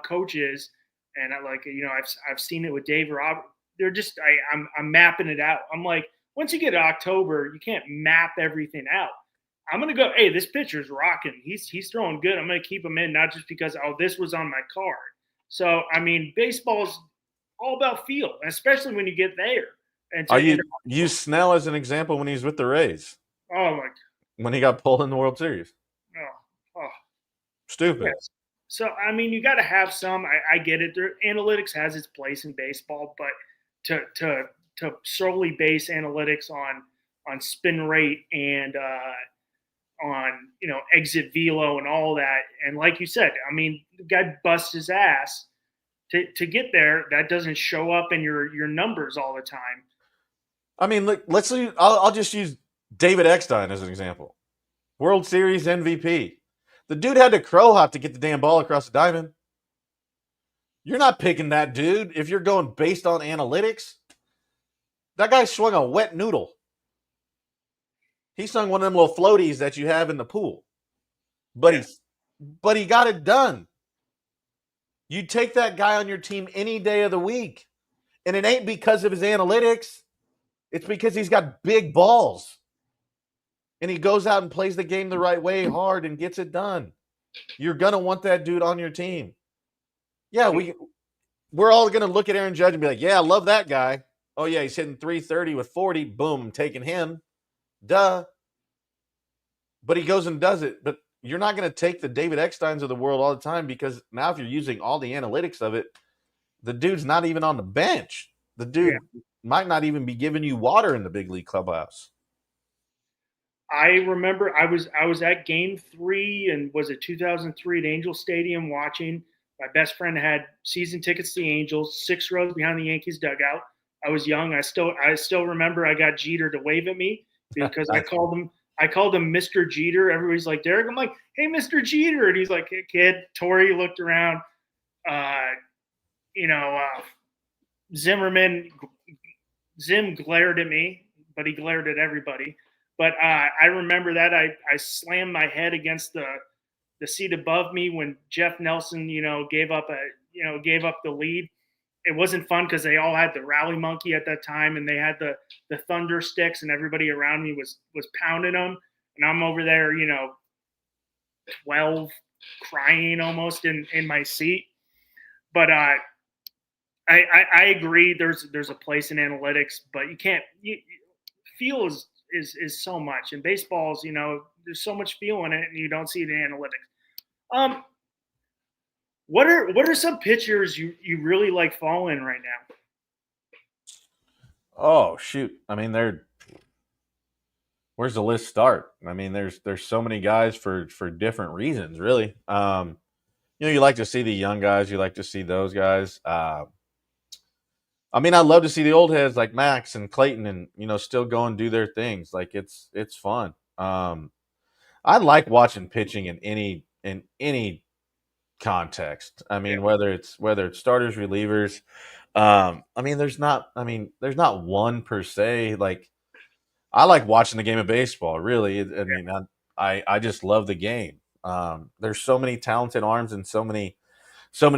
coaches, and I've seen it with Dave Robert. They're just I'm mapping it out. I'm like, once you get to October, you can't map everything out. I'm gonna go. Hey, this pitcher's rocking. He's throwing good. I'm gonna keep him in, not just because this was on my card. So I mean, baseball's all about feel, especially when you get there. And Are you use Snell as an example when he's with the Rays? oh my, When he got pulled in the World Series. oh, Stupid. yes. So I mean, you got to have some. I get it. Analytics has its place in baseball, but to solely base analytics on spin rate and on exit velo and all that, and like you said, I mean, the guy busts his ass to get there. That doesn't show up in your numbers all the time. I mean, look, I'll just use David Eckstein as an example. World Series MVP. The dude had to crow hop to get the damn ball across the diamond. You're not picking that dude if you're going based on analytics. That guy swung a wet noodle. He swung one of them little floaties that you have in the pool. But he got it done. You take that guy on your team any day of the week. And it ain't because of his analytics. It's because he's got big balls. And he goes out and plays the game the right way, hard, and gets it done. You're going to want that dude on your team. Yeah, we're all going to look at Aaron Judge and be like, yeah, I love that guy. Oh, yeah, he's hitting 330 with 40. Boom, I'm taking him. Duh. But he goes and does it. But you're not going to take the David Ecksteins of the world all the time, because now if you're using all the analytics of it, the dude's not even on the bench. The dude might not even be giving you water in the big league clubhouse. I remember I was at Game 3, and was it 2003 at Angel Stadium watching. My best friend had season tickets to the Angels, 6 rows behind the Yankees dugout. I was young. I still remember I got Jeter to wave at me because I called him Mr. Jeter. Everybody's like, Derek. I'm like, hey, Mr. Jeter. And he's like, hey, kid. Tori looked around. Zim glared at me, but he glared at everybody. But I remember that I slammed my head against the seat above me when Jeff Nelson, gave up the lead. It wasn't fun because they all had the rally monkey at that time, and they had the thunder sticks, and everybody around me was pounding them, and I'm over there, 12, crying almost in my seat. But I agree. There's a place in analytics, but you can't. Feel is so much, and baseball's there's so much feel in it, and you don't see the analytics. What are some pitchers you really like following right now? Oh shoot! I mean, where's the list start? I mean, there's so many guys for different reasons, really. You like to see the young guys. You like to see those guys. I mean, I love to see the old heads like Max and Clayton, and still go and do their things. Like it's fun. I like watching pitching in any context. I mean, whether it's starters, relievers. There's not one per se. Like, I like watching the game of baseball. Really, I just love the game. There's so many talented arms and so many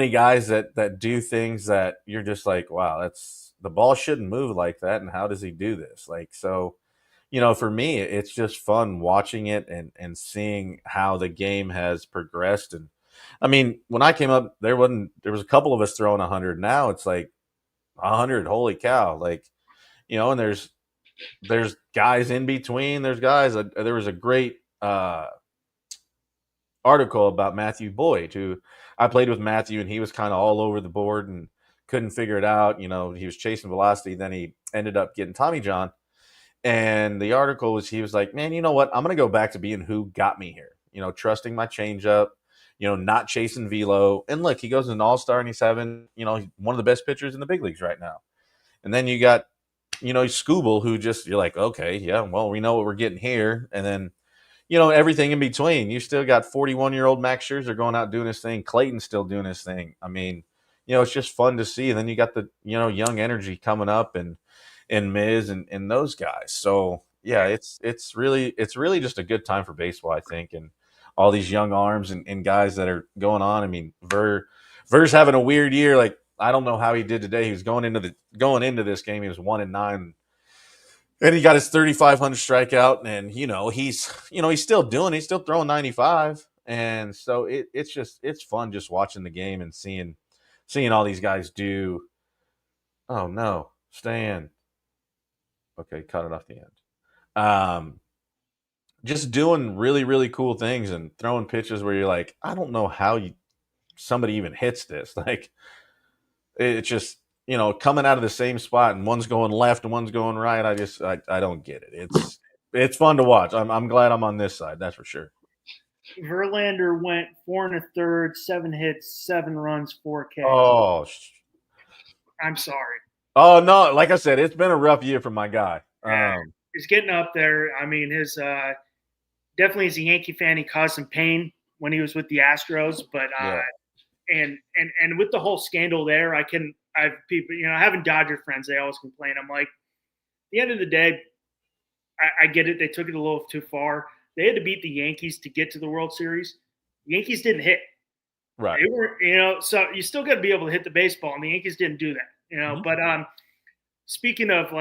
guys that do things that you're just like, wow, the ball shouldn't move like that, and how does he do this? Like, so, for me, it's just fun watching it and seeing how the game has progressed. And I mean, when I came up, there was a couple of us throwing 100. Now it's like 100. Holy cow! Like, and there's guys in between. There's guys. There was a great article about Matthew Boyd, who I played with Matthew, and he was kind of all over the board and couldn't figure it out. He was chasing velocity. Then he ended up getting Tommy John. And the article was, he was like, man, you know what? I'm going to go back to being who got me here. Trusting my changeup, not chasing velo. And look, he goes an all-star and he's having, he's one of the best pitchers in the big leagues right now. And then you got, Scooble, who just, you're like, okay, yeah, well, we know what we're getting here. And then, everything in between. You still got 41-year-old Max Scherzer going out doing his thing. Clayton's still doing his thing. I mean, it's just fun to see. And then you got the, young energy coming up and Miz and those guys. So yeah, it's really just a good time for baseball, I think, and all these young arms and guys that are going on. I mean, Ver's having a weird year. Like, I don't know how he did today. He was going into this game. He was 1-9, and he got his 3,500 strikeout. And he's still doing. He's still throwing 95. And so it's fun just watching the game and seeing all these guys do. Oh no, Stan. Okay, cut it off the end. Um, just doing really, really cool things and throwing pitches where you're like, I don't know how somebody even hits this. Like, it's just, coming out of the same spot and one's going left and one's going right. I don't get it. It's fun to watch. I'm glad I'm on this side. That's for sure. Verlander went 4 1/3, 7 hits, 7 runs, 4 Ks. Oh, I'm sorry. Oh no! Like I said, it's been a rough year for my guy. He's getting up there. I mean, his definitely as a Yankee fan, he caused some pain when he was with the Astros. But Yeah. and with the whole scandal there, I've people, having Dodger friends, they always complain. I'm like, at the end of the day, I get it. They took it a little too far. They had to beat the Yankees to get to the World Series. The Yankees didn't hit. Right. They were, so you still got to be able to hit the baseball, and the Yankees didn't do that. Mm-hmm. But speaking of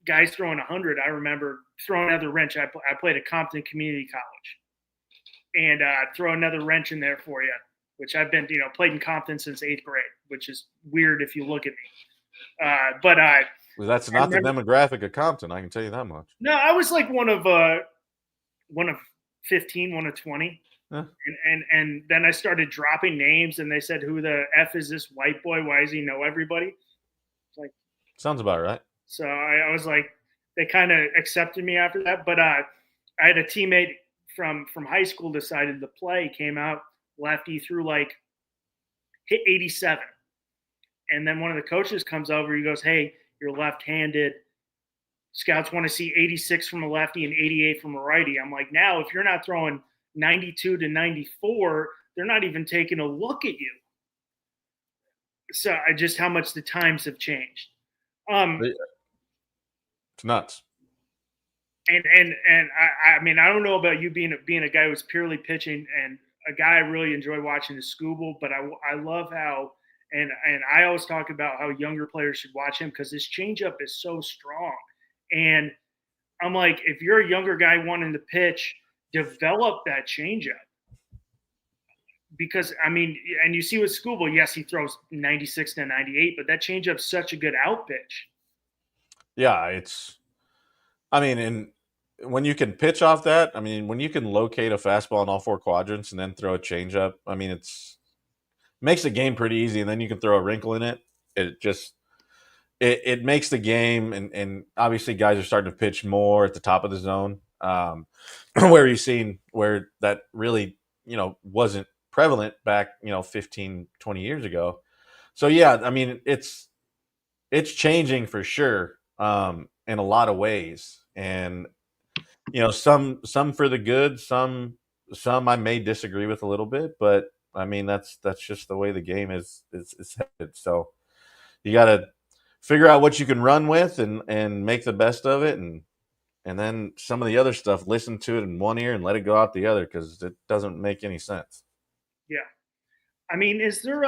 guys throwing 100, I remember throwing another wrench. I played at Compton Community College, and throw another wrench in there for you, which I've been played in Compton since 8th grade, which is weird if you look at me. But well, that's not the demographic of Compton. I can tell you that much. No, I was like one of 15, one of 20. Huh. And then I started dropping names, and they said, "Who the F is this white boy? Why does he know everybody?" It's like, sounds about right. So I was like, they kind of accepted me after that. But I had a teammate from high school decided to play, came out lefty, threw hit 87, and then one of the coaches comes over. He goes, "Hey, you're left-handed. Scouts want to see 86 from a lefty and 88 from a righty." I'm like, now if you're not throwing 92 to 94, they're not even taking a look at you. So just how much the times have changed. It's nuts. And I mean, I don't know about you being a guy who's purely pitching, and a guy I really enjoy watching is Scooble, but I love how, and I always talk about how younger players should watch him because his changeup is so strong. And I'm like, if you're a younger guy wanting to pitch, develop that changeup. Because, I mean, and you see with Scooble, yes, he throws 96 to 98, but that changeup's such a good out pitch. Yeah, and when you can pitch off that, I mean, when you can locate a fastball in all four quadrants and then throw a changeup, I mean, it makes the game pretty easy, and then you can throw a wrinkle in it. It makes the game, and obviously guys are starting to pitch more at the top of the zone, where you've seen where that really, wasn't prevalent back, 15, 20 years ago. So yeah, I mean, it's changing for sure, in a lot of ways. And, some for the good, some I may disagree with a little bit, but I mean, that's just the way the game is headed. So you got to figure out what you can run with and make the best of it. And then some of the other stuff, listen to it in one ear and let it go out the other, because it doesn't make any sense. Yeah. I mean, is there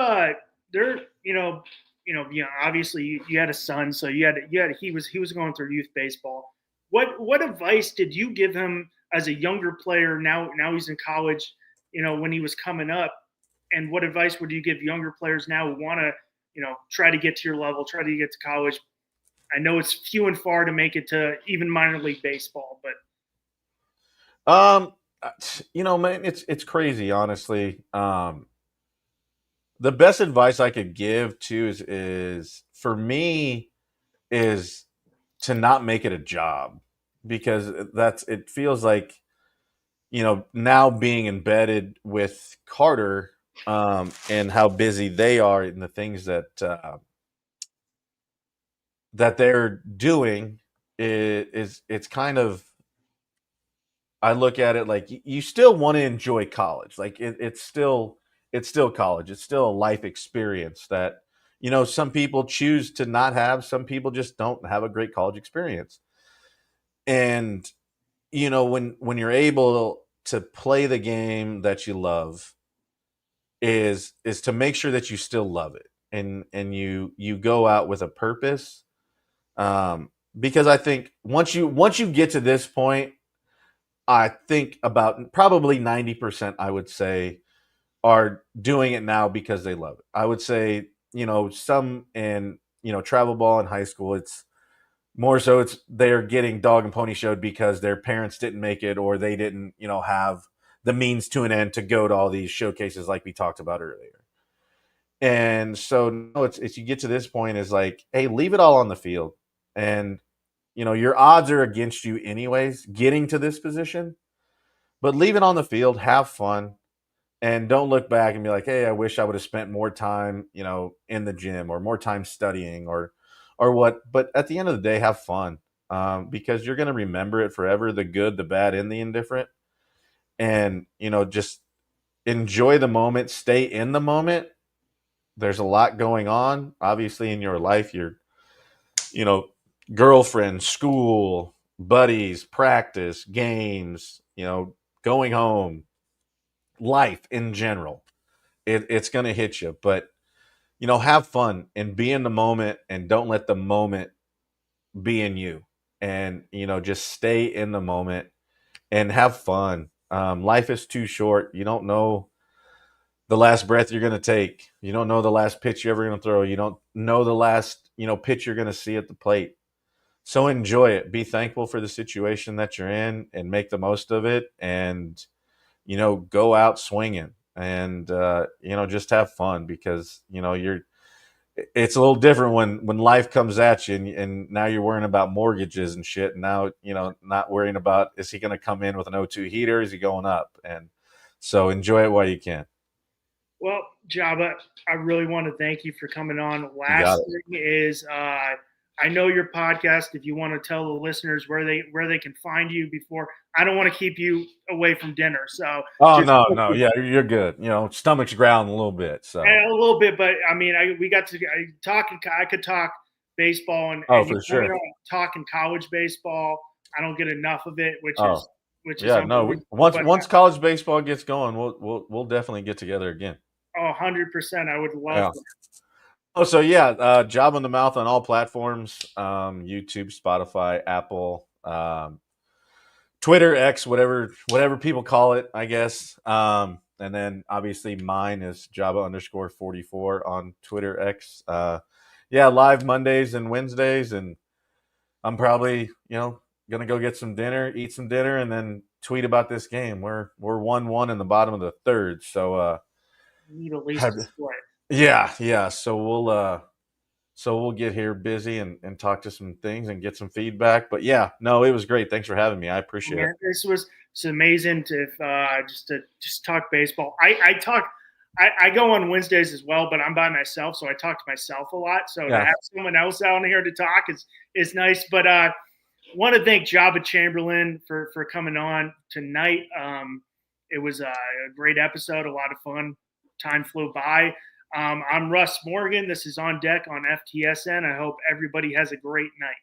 obviously you had a son, so he was going through youth baseball. What advice did you give him as a younger player? Now he's in college, when he was coming up, and what advice would you give younger players now who want to, try to get to your level, try to get to college? I know it's few and far to make it to even minor league baseball, but man, it's crazy, honestly. The best advice I could give too is for me is to not make it a job, because it feels like, now being embedded with Carter, and how busy they are and the things that they're doing is it's kind of, I look at it like you still want to enjoy college. Like it's still college. It's still a life experience that some people choose to not have. Some people just don't have a great college experience. And when you're able to play the game that you love, is to make sure that you still love it, and you go out with a purpose. Because I think once you get to this point, I think about probably 90%, I would say, are doing it now because they love it. I would say, some in, travel ball in high school, it's more so it's they're getting dog and pony showed because their parents didn't make it, or they didn't, have the means to an end to go to all these showcases like we talked about earlier. And so no, it's you get to this point is like, hey, leave it all on the field. And your odds are against you anyways getting to this position, but leave it on the field, have fun, and don't look back and be like, hey, I wish I would have spent more time, in the gym, or more time studying, or what. But at the end of the day, have fun, because you're going to remember it forever, the good, the bad, and the indifferent. And just enjoy the moment, stay in the moment. There's a lot going on, obviously, in your life. Your, you know, girlfriend, school, buddies, practice, games, going home, life in general. It's going to hit you, but have fun and be in the moment, and don't let the moment be in you. And just stay in the moment and have fun. Life is too short. You don't know the last breath you're going to take. You don't know the last pitch you're ever going to throw. You don't know the last pitch you're going to see at the plate. So enjoy it. Be thankful for the situation that you're in, and make the most of it. And go out swinging, and just have fun, because it's a little different when life comes at you, and now you're worrying about mortgages and shit. And now not worrying about, is he going to come in with an O2 heater, is he going up? And so enjoy it while you can. Well, Joba, I really want to thank you for coming on. You got Last it. thing is, I know your podcast. If you want to tell the listeners where they can find you before, I don't want to keep you away from dinner. So Oh, just no, yeah, you're good. Stomach's growling a little bit. So a little bit, but I mean, we got to talk. I could talk baseball, and you for coming sure. on talking college baseball. I don't get enough of it, Oh, which is yeah, no. unbelievable. But Once college baseball gets going, we'll definitely get together again. 100%, I would love Yeah. that. Oh, so yeah, Job on the Mouth on all platforms: YouTube, Spotify, Apple, Twitter, X, whatever people call it, I guess. And then obviously mine is Java_44 on Twitter, X. Yeah, live Mondays and Wednesdays, and I'm probably gonna go get some dinner, eat some dinner, and then tweet about this game. We're 1-1 in the bottom of the third, so We need at least a split. yeah. So we'll get here busy, and talk to some things and get some feedback. But yeah, no, it was great. Thanks for having me. I appreciate it. Man, this was it's amazing to just talk baseball. I go on Wednesdays as well, but I'm by myself, so I talk to myself a lot. So to Yeah. have someone else out here to talk is nice. But want to thank Jora Chamberlain for coming on tonight. It was a great episode, a lot of fun. Time flew by. I'm Russ Morgan. This is On Deck on FTSN. I hope everybody has a great night.